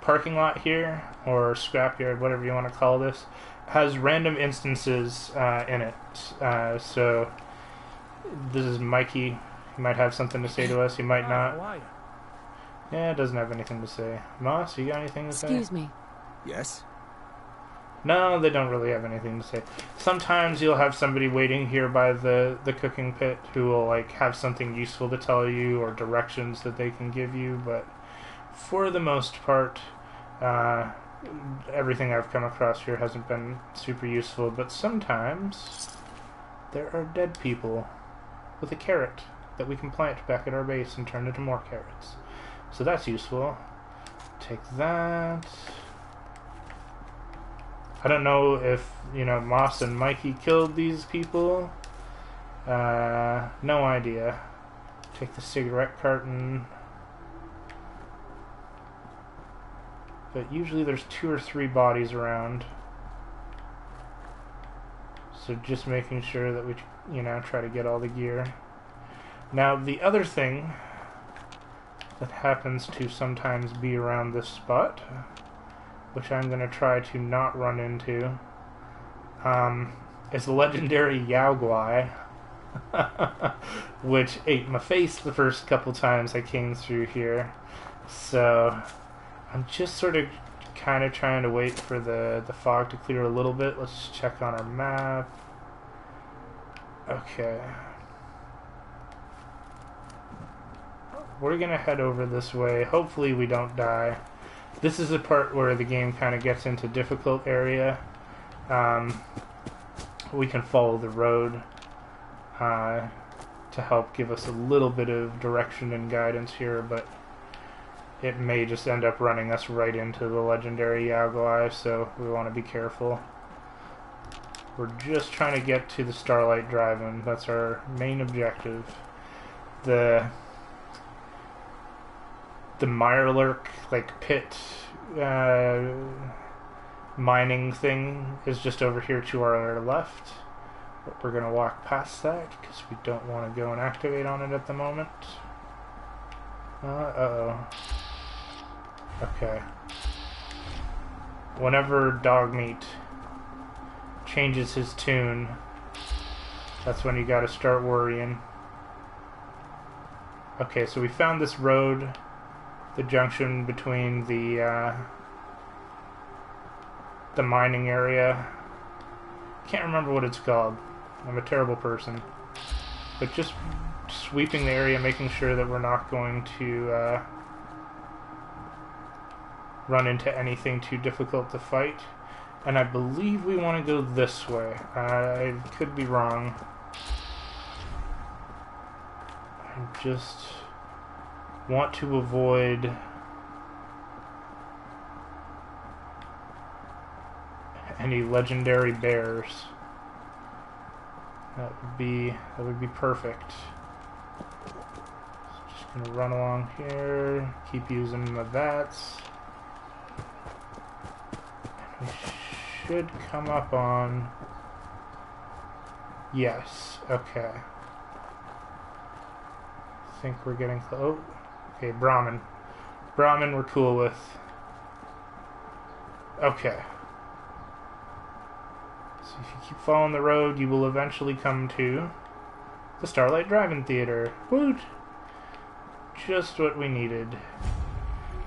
parking lot here, or scrapyard, whatever you want to call this, has random instances in it. So this is Mikey. He might have something to say to us. He might not. How are you? Yeah, it doesn't have anything to say. Moss, you got anything to say? Excuse me. Yes? No, they don't really have anything to say. Sometimes you'll have somebody waiting here by the cooking pit who will like have something useful to tell you or directions that they can give you, but for the most part, everything I've come across here hasn't been super useful, but sometimes there are dead people with a carrot that we can plant back at our base and turn into more carrots. So that's useful. Take that. I don't know if, Moss and Mikey killed these people. No idea. Take the cigarette carton. But usually there's 2 or 3 bodies around. So just making sure that we, try to get all the gear. Now, the other thing that happens to sometimes be around this spot, which I'm going to try to not run into, is the legendary Yaoguai, which ate my face the first couple times I came through here. So I'm just sort of kind of trying to wait for the fog to clear a little bit. Let's check on our map. Okay. We're going to head over this way. Hopefully we don't die. This is the part where the game kind of gets into difficult area. We can follow the road to help give us a little bit of direction and guidance here, but it may just end up running us right into the legendary Yaoguai, so we want to be careful. We're just trying to get to the Starlight Drive-In. That's our main objective. The Mirelurk pit mining thing is just over here to our left, but we're gonna walk past that because we don't want to go and activate on it at the moment. Okay. Whenever Dogmeat changes his tune, that's when you gotta start worrying. Okay, so we found this road, the junction between the mining area. Can't remember what it's called. I'm a terrible person. But just sweeping the area, making sure that we're not going to run into anything too difficult to fight. And I believe we want to go this way. I could be wrong. I just want to avoid any legendary bears. That would be perfect. So just gonna run along here, keep using my VATS. And we should come up on... Yes, okay. I think we're getting close. Oh, okay, Brahmin. Brahmin we're cool with. Okay. So if you keep following the road, you will eventually come to the Starlight Drive-In Theater. Woot! Just what we needed.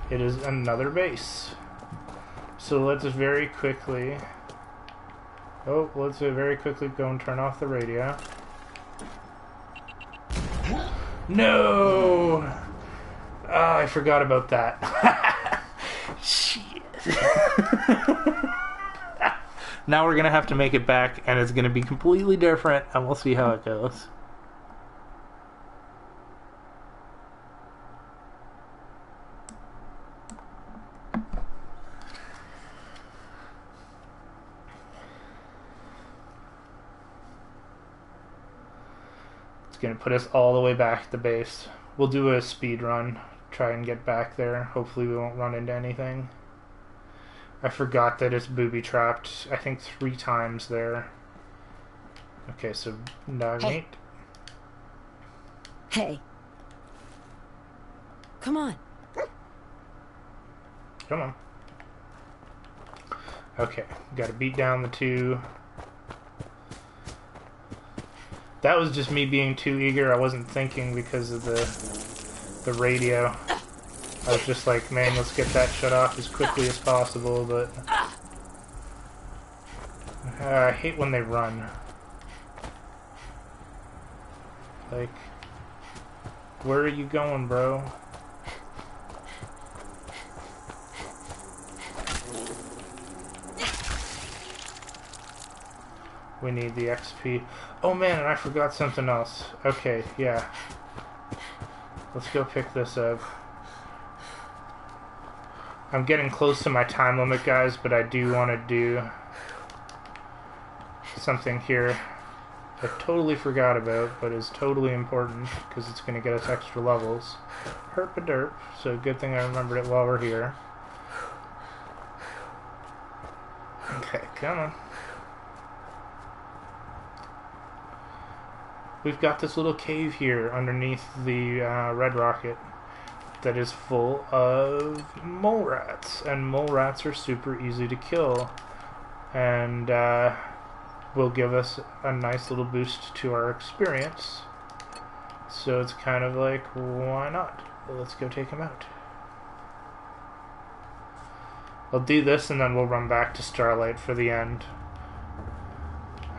It is another base. So let's very quickly... Oh, let's very quickly go and turn off the radio. No! Oh, I forgot about that. Shit. Now we're gonna have to make it back, and it's gonna be completely different, and we'll see how it goes. It's gonna put us all the way back at the base. We'll do a speed run, try and get back there. Hopefully we won't run into anything. I forgot that it's booby-trapped, I think 3 times there. Okay, so dog meat. Hey. Come on. Come on. Okay, gotta beat down the 2. That was just me being too eager. I wasn't thinking because of the radio. I was just like, man, let's get that shut off as quickly as possible, but I hate when they run. Like, where are you going, bro? We need the XP. Oh man, and I forgot something else. Okay, yeah. Let's go pick this up. I'm getting close to my time limit, guys, but I do want to do something here I totally forgot about, but is totally important, because it's going to get us extra levels. Herp-a-derp, so good thing I remembered it while we're here. Okay, come on. We've got this little cave here underneath the red rocket that is full of mole rats, and mole rats are super easy to kill, and will give us a nice little boost to our experience. So it's kind of like, why not? Well, let's go take them out. I'll do this and then we'll run back to Starlight for the end.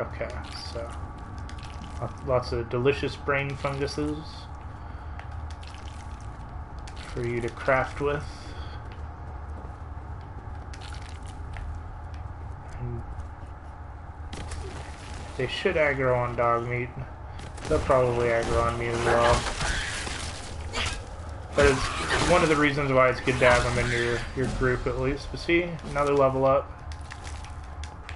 Okay, so lots of delicious brain funguses for you to craft with. And they should aggro on dog meat. They'll probably aggro on me as well. But it's one of the reasons why it's good to have them in your group at least. But see, another level up.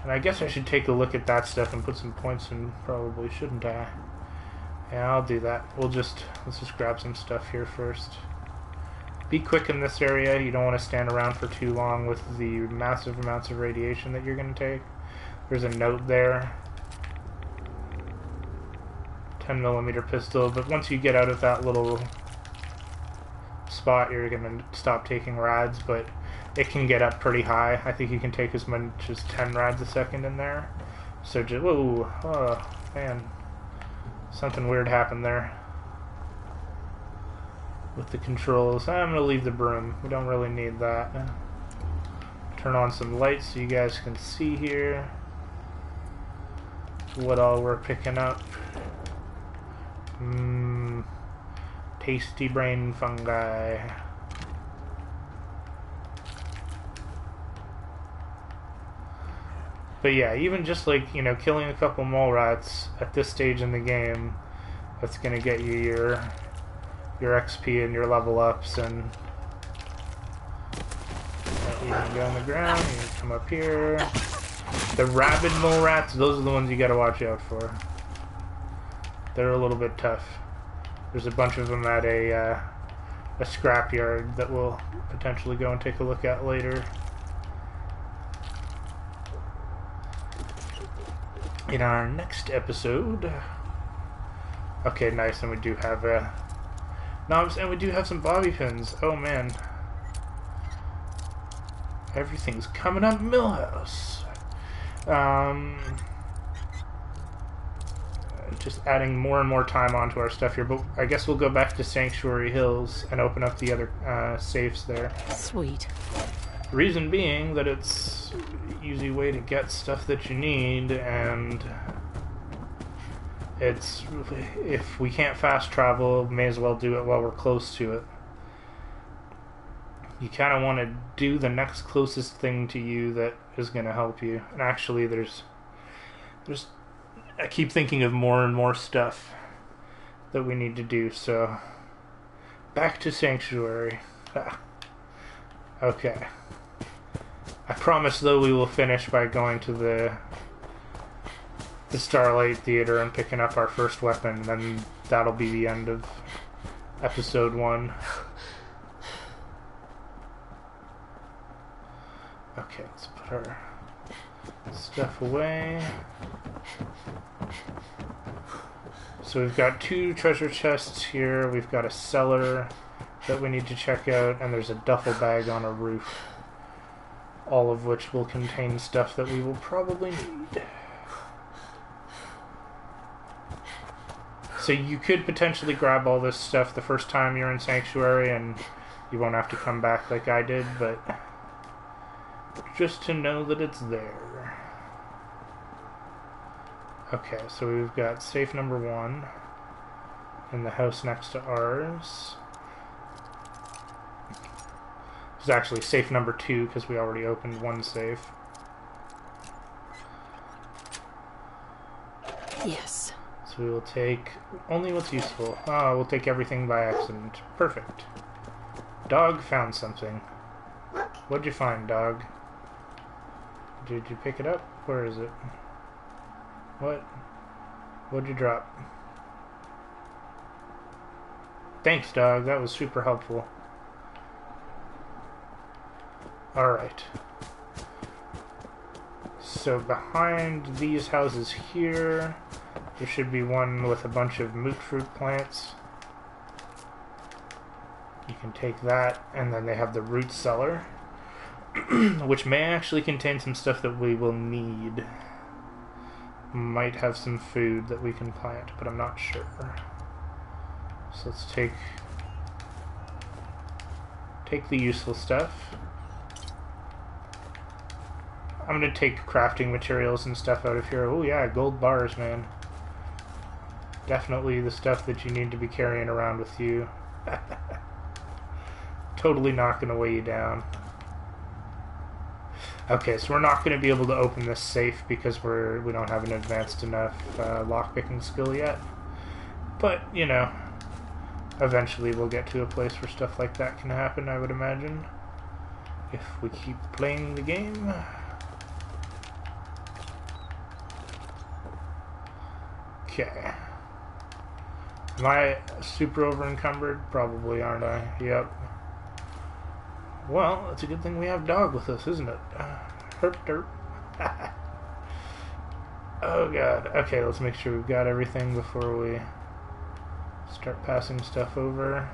And I guess I should take a look at that stuff and put some points in, probably, shouldn't I? Yeah, I'll do that. Let's just grab some stuff here first. Be quick in this area. You don't want to stand around for too long with the massive amounts of radiation that you're going to take. There's a note there. 10mm pistol, but once you get out of that little spot, you're going to stop taking rads, but it can get up pretty high. I think you can take as much as 10 rads a second in there. So just, whoa, oh, man. Something weird happened there with the controls. I'm going to leave the broom. We don't really need that. Turn on some lights so you guys can see here what all we're picking up. Tasty brain fungi. But yeah, even just like, you know, killing a couple mole rats at this stage in the game, that's gonna get you your XP and your level ups, and you can go on the ground, you can come up here. The rabid mole rats, those are the ones you gotta watch out for. They're a little bit tough. There's a bunch of them at a scrapyard that we'll potentially go and take a look at later. In our next episode. Okay, nice, and we do have knobs, and we do have some bobby pins. Oh man. Everything's coming up Millhouse. Just adding more and more time onto our stuff here, but I guess we'll go back to Sanctuary Hills and open up the other safes there. Sweet. Reason being that it's an easy way to get stuff that you need, and it's, if we can't fast travel, may as well do it while we're close to it. you kind of want to do the next closest thing to you that is going to help you. And actually, there's I keep thinking of more and more stuff that we need to do. So back to Sanctuary. Okay. I promise, though, we will finish by going to the Starlight Theater and picking up our first weapon. Then that'll be the end of episode 1. Okay, let's put our stuff away. So we've got 2 treasure chests here. We've got a cellar that we need to check out, and there's a duffel bag on a roof. All of which will contain stuff that we will probably need. So you could potentially grab all this stuff the first time you're in Sanctuary, and you won't have to come back like I did, but just to know that it's there. Okay, so we've got safe number 1 in the house next to ours. It's actually safe number 2 because we already opened one safe. Yes. So we will take only what's useful. Oh, we'll take everything by accident. Perfect. Dog found something. What'd you find, dog? Did you pick it up? Where is it? What? What'd you drop? Thanks, dog. That was super helpful. Alright. So behind these houses here, there should be one with a bunch of moot fruit plants. You can take that, and then they have the root cellar, which may actually contain some stuff that we will need. Might have some food that we can plant, but I'm not sure. So let's take the useful stuff. I'm gonna take crafting materials and stuff out of here. Oh yeah, gold bars, man. Definitely the stuff that you need to be carrying around with you. Totally not gonna weigh you down. Okay, so we're not gonna be able to open this safe because we don't have an advanced enough lockpicking skill yet. But, you know, eventually we'll get to a place where stuff like that can happen, I would imagine. If we keep playing the game. Okay. Am I super over encumbered? Probably, aren't I? Yep. Well, it's a good thing we have dog with us, isn't it? Herp derp. Oh god. Okay, let's make sure we've got everything before we start passing stuff over.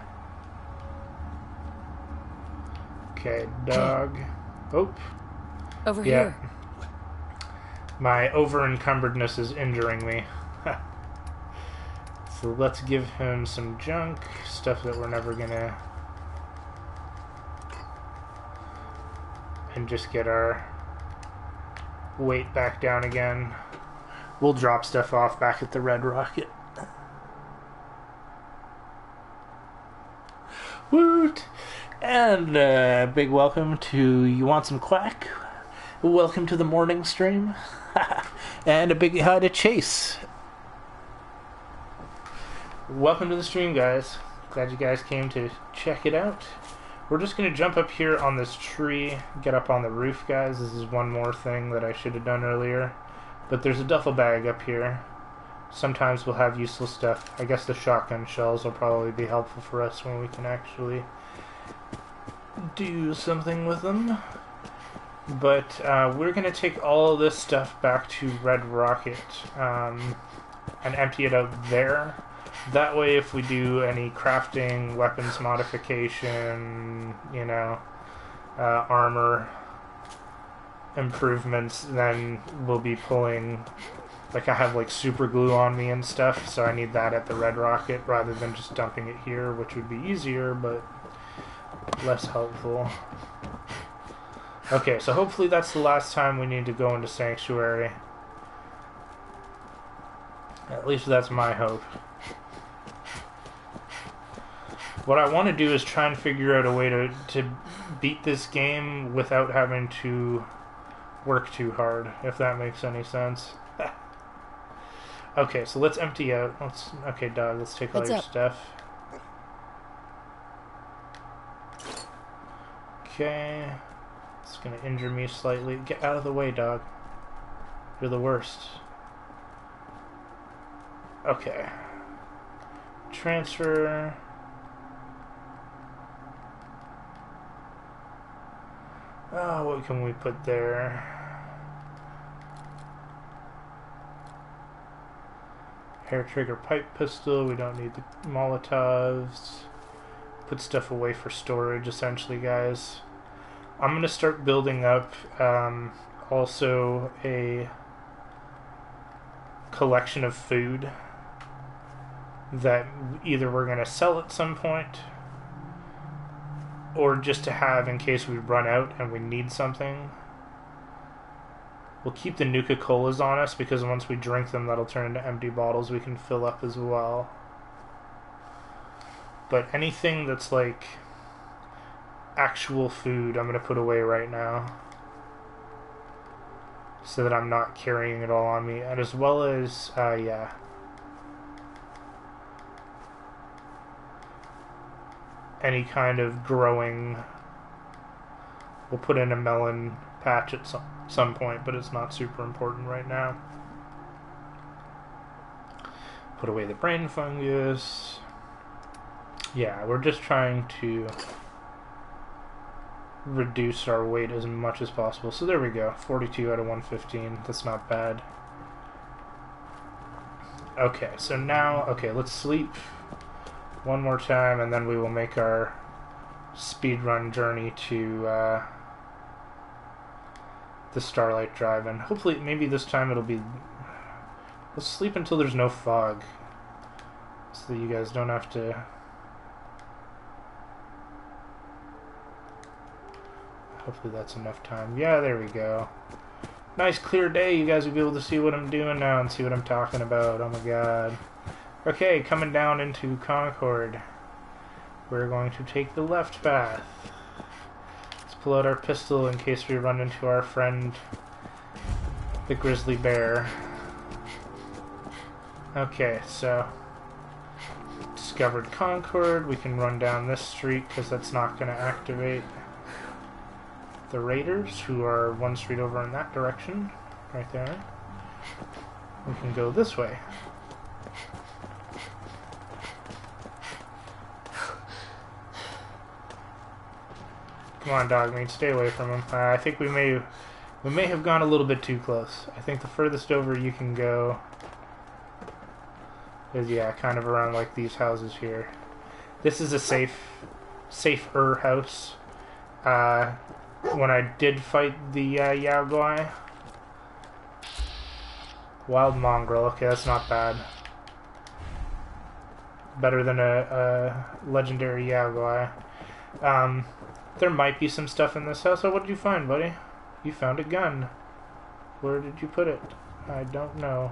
Okay, dog. Oh. Over here. My over encumberdness is injuring me. So let's give him some junk, stuff that we're never gonna... And just get our weight back down again. We'll drop stuff off back at the Red Rocket. Woot! And big welcome to You Want Some Quack? Welcome to the morning stream. And a big hi to Chase. Welcome to the stream, guys. Glad you guys came to check it out. We're just going to jump up here on this tree, get up on the roof, guys. This is one more thing that I should have done earlier. But there's a duffel bag up here. Sometimes we'll have useful stuff. I guess the shotgun shells will probably be helpful for us when we can actually do something with them. But we're going to take all of this stuff back to Red Rocket and empty it out there. That way, if we do any crafting, weapons modification, you know, armor improvements, then we'll be pulling, like I have like super glue on me and stuff, so I need that at the Red Rocket rather than just dumping it here, which would be easier, but less helpful. Okay, so hopefully that's the last time we need to go into Sanctuary. At least that's my hope. What I want to do is try and figure out a way to beat this game without having to work too hard, if that makes any sense. Okay, so let's empty out. Okay, dog, let's take all your stuff. Okay. It's gonna injure me slightly. Get out of the way, dog. You're the worst. Okay. Transfer. Oh, what can we put there? Hair trigger pipe pistol. We don't need the Molotovs. Put stuff away for storage, essentially, guys. I'm going to start building up also a collection of food that either we're going to sell at some point or just to have in case we run out and we need something. We'll keep the Nuka-Colas on us because once we drink them, that'll turn into empty bottles we can fill up as well. But anything that's like actual food, I'm going to put away right now so that I'm not carrying it all on me. And as well as, yeah. Any kind of growing. We'll put in a melon patch at some point, but it's not super important right now. Put away the brain fungus. Yeah, we're just trying to reduce our weight as much as possible. So there we go, 42 out of 115. That's not bad. Okay, so now, okay, let's sleep one more time, and then we will make our speedrun journey to the Starlight Drive-In. Hopefully, maybe this time it'll be... Let's sleep until there's no fog, so that you guys don't have to... Hopefully that's enough time. Yeah, there we go. Nice clear day. You guys will be able to see what I'm doing now and see what I'm talking about. Oh my god. Okay, coming down into Concord. We're going to take the left path. Let's pull out our pistol in case we run into our friend, the grizzly bear. Okay, so discovered Concord. We can run down this street because that's not going to activate the raiders, who are one street over in that direction, right there. We can go this way. Come on, dog meat, stay away from him. I think we may have gone a little bit too close. I think the furthest over you can go is, yeah, kind of around like these houses here. This is a safer house. When I did fight the Yaogui. Wild mongrel, okay, that's not bad. Better than a legendary Yaogui. There might be some stuff in this house. Oh, what did you find, buddy? You found a gun. Where did you put it? I don't know.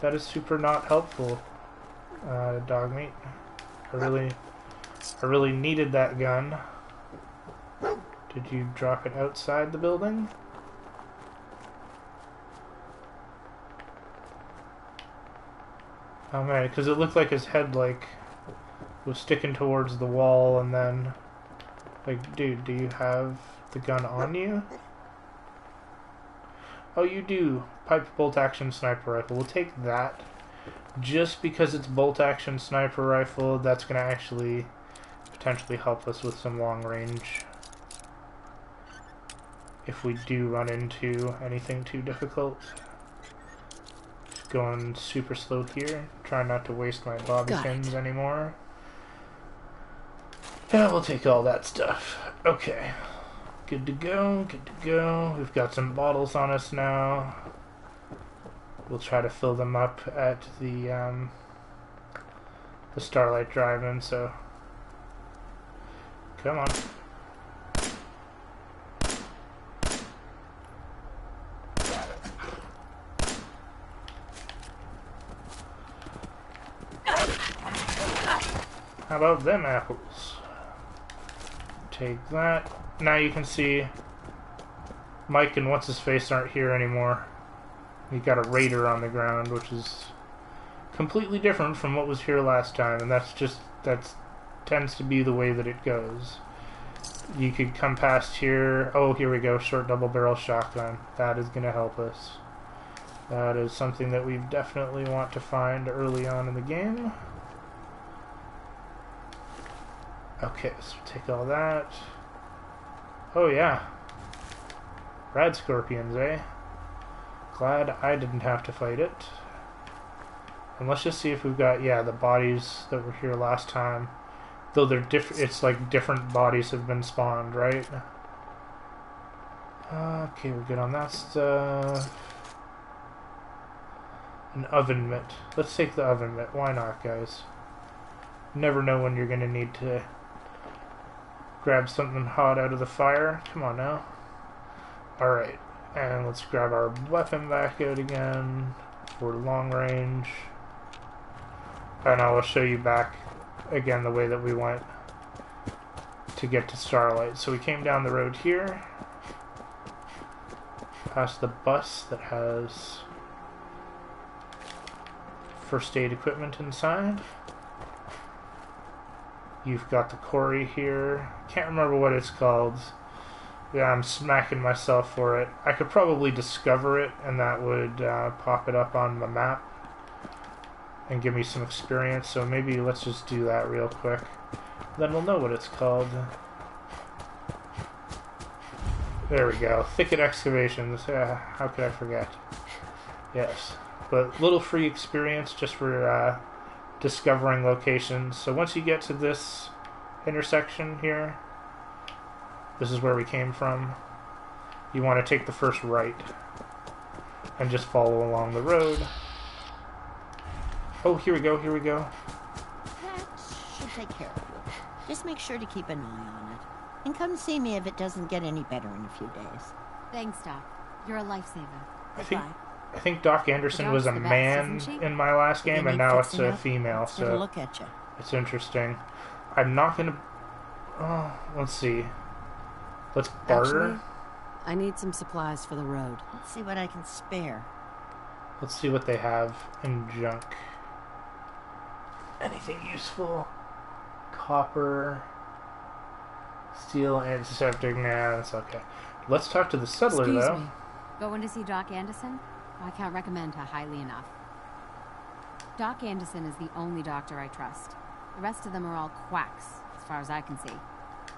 That is super not helpful, dog meat. I really needed that gun. Did you drop it outside the building? Oh man, because it looked like his head, like, was sticking towards the wall, and then, like, dude, do you have the gun on you? Oh, you do. Pipe bolt action sniper rifle. We'll take that. Just because it's bolt action sniper rifle, that's going to actually potentially help us with some long range. If we do run into anything too difficult. Just going super slow here. Try not to waste my bobby pins anymore. Yeah, we'll take all that stuff. Okay. Good to go, good to go. We've got some bottles on us now. We'll try to fill them up at the Starlight Drive-In, so... Come on. How about them apples? take that. Now you can see Mike and what's-his-face aren't here anymore. You got a raider on the ground, which is completely different from what was here last time, and that tends to be the way that it goes. You could come past here. Oh, here we go. Short double-barrel shotgun. That is going to help us. That is something that we definitely want to find early on in the game. Okay, so take all that. Oh yeah. Rad scorpions, eh? Glad I didn't have to fight it. And let's just see if we've got, yeah, the bodies that were here last time. Though they're different, it's like different bodies have been spawned, right? Okay, we're good on that stuff. An oven mitt. Let's take the oven mitt. Why not, guys? You never know when you're going to need to grab something hot out of the fire. Come on now. Alright, and let's grab our weapon back out again for long range. And I will show you back again the way that we went to get to Starlight. So we came down the road here, past the bus that has first aid equipment inside. You've got the quarry here. Can't remember what it's called. Yeah, I'm smacking myself for it. I could probably discover it, and that would pop it up on the map and give me some experience. So maybe let's just do that real quick. Then we'll know what it's called. There we go. Thicket excavations. How could I forget? Yes. But little free experience just for discovering locations. So once you get to this intersection here, this is where we came from. You want to take the first right and just follow along the road. Oh, here we go, here we go. That should take care of you. Just make sure to keep an eye on it. And come see me if it doesn't get any better in a few days. Thanks, Doc. You're a lifesaver. I think Doc Anderson was a man in my last game, and now it's a female, so look at you. It's interesting. I'm not gonna... Oh, let's see. Let's barter. Actually, I need some supplies for the road. Let's see what I can spare. Let's see what they have in junk. Anything useful? Copper, steel, antiseptic. Nah, that's okay. Let's talk to the settler, though. Me. Going to see Doc Anderson? I can't recommend her highly enough. Doc Anderson is the only doctor I trust. The rest of them are all quacks, as far as I can see.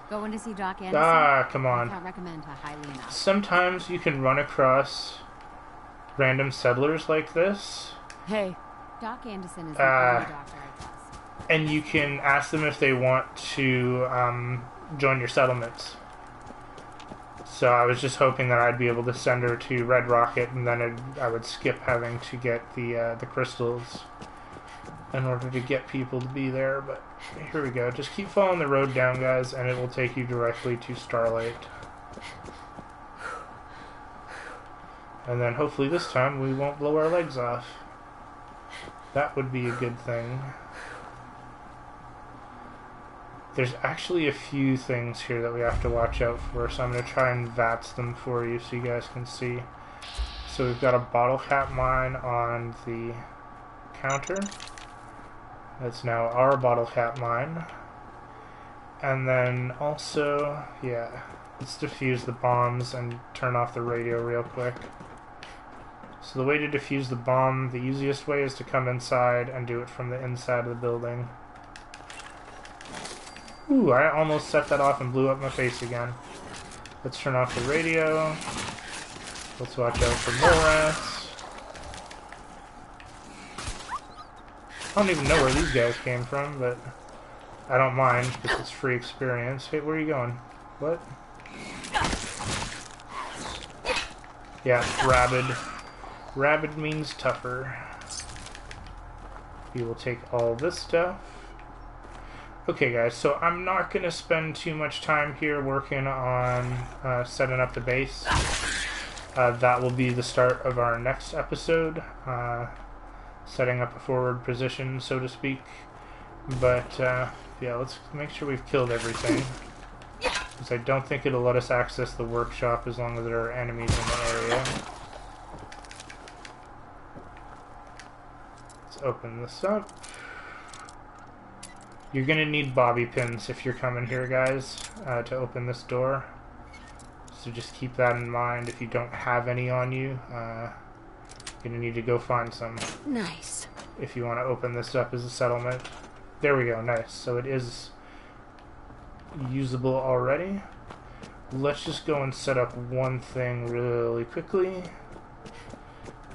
Going to see Doc Anderson? Ah, come on. I can't recommend her highly enough. Sometimes you can run across random settlers like this. Hey. Doc Anderson is the only doctor I trust. And you can ask them if they want to join your settlements. So I was just hoping that I'd be able to send her to Red Rocket, and then I would skip having to get the crystals in order to get people to be there. But here we go. Just keep following the road down, guys, and it will take you directly to Starlight. And then hopefully this time we won't blow our legs off. That would be a good thing. There's actually a few things here that we have to watch out for, so I'm going to try and VATS them for you so you guys can see. So we've got a bottle cap mine on the counter. That's now our bottle cap mine. And then also, yeah, let's defuse the bombs and turn off the radio real quick. So the way to defuse the bomb, the easiest way is to come inside and do it from the inside of the building. Ooh, I almost set that off and blew up my face again. Let's turn off the radio. Let's watch out for more rats. I don't even know where these guys came from, but I don't mind because it's free experience. Hey, where are you going? What? Yeah, rabid. Rabid means tougher. We will take all this stuff. Okay guys, so I'm not going to spend too much time here working on setting up the base. That will be the start of our next episode, setting up a forward position, so to speak. But yeah, let's make sure we've killed everything. because I don't think it'll let us access the workshop as long as there are enemies in the area. Let's open this up. You're gonna need bobby pins if you're coming here, guys, to open this door. So just keep that in mind. If you don't have any on you, you're gonna need to go find some. Nice. If you want to open this up as a settlement. There we go, nice. So it is usable already. Let's just go and set up one thing really quickly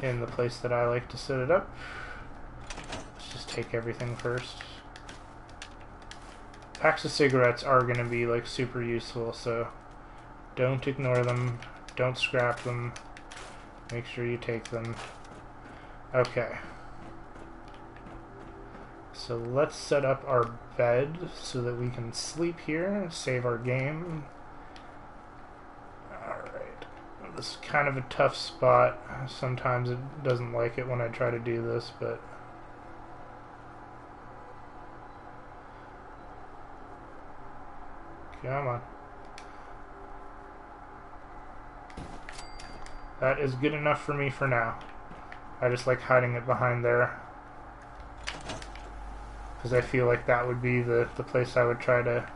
in the place that I like to set it up. Let's just take everything first. Packs of cigarettes are going to be like super useful, so don't ignore them, don't scrap them, make sure you take them. Okay. So let's set up our bed so that we can sleep here, save our game. Alright. This is kind of a tough spot. Sometimes it doesn't like it when I try to do this, but... Come on. That is good enough for me for now. I just like hiding it behind there, because I feel like that would be the place I would try to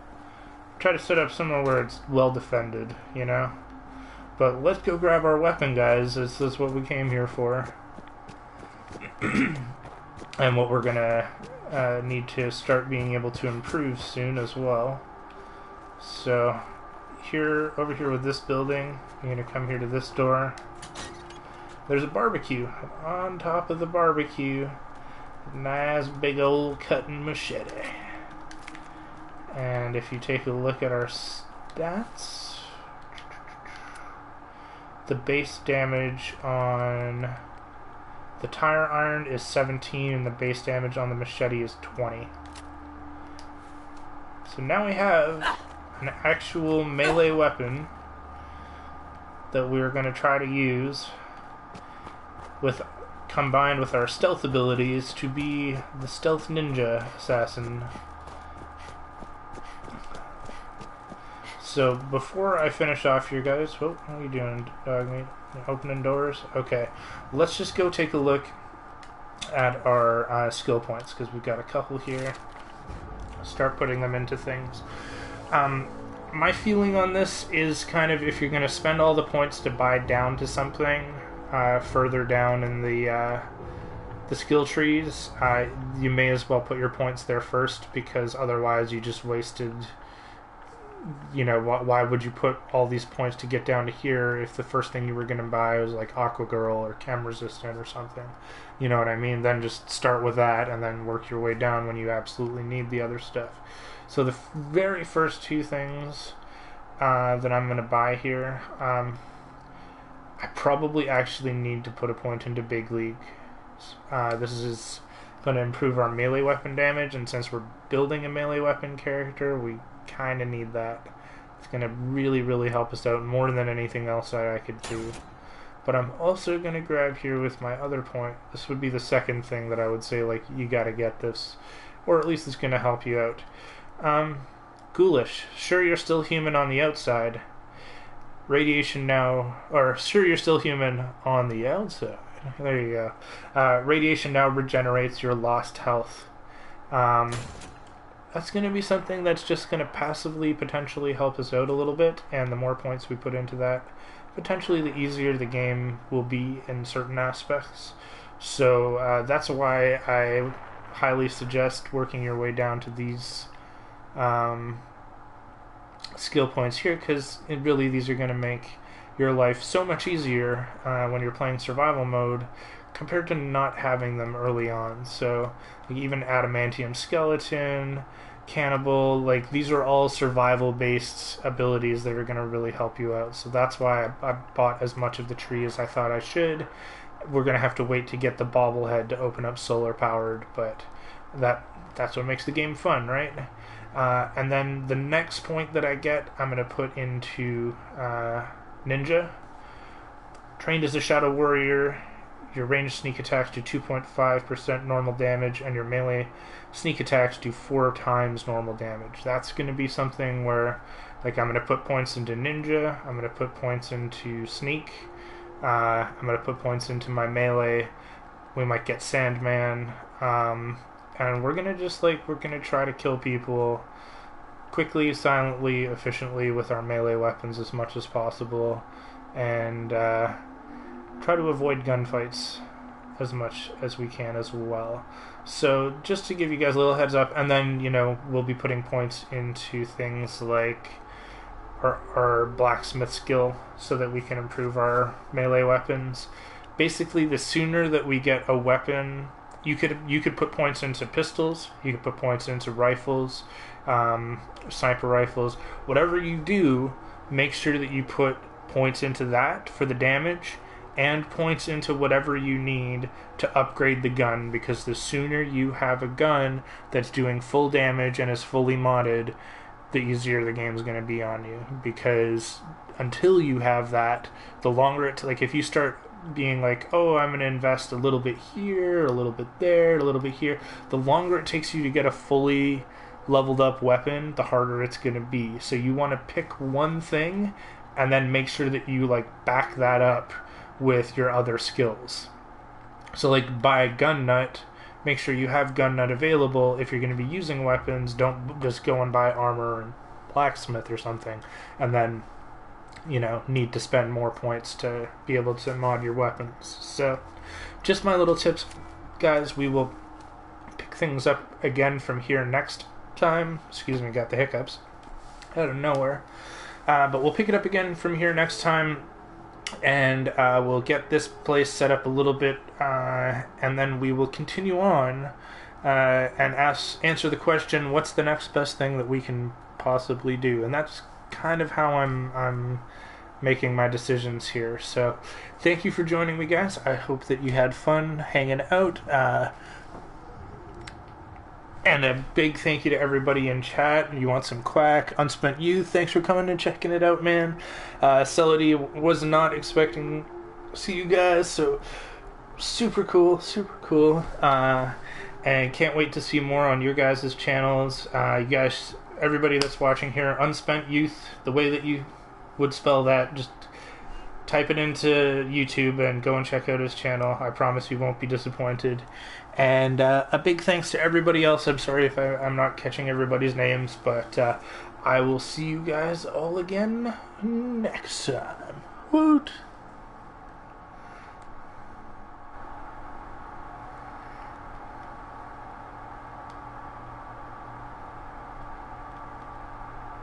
set up somewhere where it's well defended, you know? But let's go grab our weapon, guys. This is what we came here for. And what we're gonna need to start being able to improve soon as well. So, over here with this building, you're gonna come here to this door. There's a barbecue. On top of the barbecue, nice big old cutting machete. And if you take a look at our stats, the base damage on the tire iron is 17 and the base damage on the machete is 20. So now we have an actual melee weapon that we're going to try to use combined with our stealth abilities to be the stealth ninja assassin. So before I finish off here, guys, what are you doing, dog meat? Opening doors? Okay, let's just go take a look at our skill points, because we've got a couple here. Start putting them into things. My feeling on this is kind of, if you're going to spend all the points to buy down to something further down in the skill trees, you may as well put your points there first, because otherwise you just wasted, you know, why would you put all these points to get down to here if the first thing you were going to buy was like Aqua Girl or Chem Resistant or something? You know what I mean? Then just start with that and then work your way down when you absolutely need the other stuff. So the very first two things that I'm going to buy here, I probably actually need to put a point into Big League. This is going to improve our melee weapon damage, and since we're building a melee weapon character, we kind of need that. It's going to really, really help us out more than anything else that I could do. But I'm also going to grab here with my other point. This would be the second thing that I would say, like, you got to get this, or at least it's going to help you out. Ghoulish. Sure, you're still human on the outside. Radiation now, or sure, you're still human on the outside. There you go. Radiation now regenerates your lost health. That's going to be something that's just going to passively potentially help us out a little bit, and the more points we put into that, potentially the easier the game will be in certain aspects. So that's why I highly suggest working your way down to these skill points here, because really these are going to make your life so much easier when you're playing survival mode compared to not having them early on. So like even Adamantium Skeleton, Cannibal, like these are all survival based abilities that are going to really help you out. So that's why I bought as much of the tree as I thought I should. We're going to have to wait to get the bobblehead to open up solar powered, but that's what makes the game fun, right? And then the next point that I get, I'm going to put into Ninja. Trained as a Shadow Warrior, your ranged sneak attacks do 2.5% normal damage, and your melee sneak attacks do 4 times normal damage. That's going to be something where Like, I'm going to put points into ninja, I'm going to put points into sneak, I'm going to put points into my melee, we might get Sandman, and we're going to just, like, we're going to try to kill people quickly, silently, efficiently with our melee weapons as much as possible, and try to avoid gunfights as much as we can as well. So just to give you guys a little heads up, and then, you know, we'll be putting points into things like our blacksmith skill so that we can improve our melee weapons. Basically, the sooner that we get a weapon, you could put points into pistols, you could put points into rifles, sniper rifles, whatever you do, make sure that you put points into that for the damage and points into whatever you need to upgrade the gun, because the sooner you have a gun that's doing full damage and is fully modded, the easier the game's going to be on you. Because until you have that, the longer it, like, if you start being like, oh, I'm going to invest a little bit here, a little bit there, a little bit here, the longer it takes you to get a fully leveled up weapon, the harder it's going to be. So you want to pick one thing and then make sure that you, like, back that up with your other skills. So, like, buy gun nut, make sure you have gun nut available. If you're going to be using weapons, don't just go and buy armor and blacksmith or something and then, you know, need to spend more points to be able to mod your weapons. So just my little tips, guys. We will pick things up again from here next time. Excuse me, got the hiccups out of nowhere. But we'll pick it up again from here next time, and we'll get this place set up a little bit, and then we will continue on and answer the question, what's the next best thing that we can possibly do? And that's kind of how I'm making my decisions here. So thank you for joining me, guys. I hope that you had fun hanging out. And a big thank you to everybody in chat. You want some quack? Unspent Youth, thanks for coming and checking it out, man. Celody, was not expecting to see you guys, so super cool, super cool. And can't wait to see more on your guys' channels. You guys, everybody that's watching here, Unspent Youth, the way that you would spell that, just type it into YouTube and go and check out his channel. I promise you won't be disappointed. And a big thanks to everybody else. I'm sorry if I'm not catching everybody's names, but I will see you guys all again next time. Woot!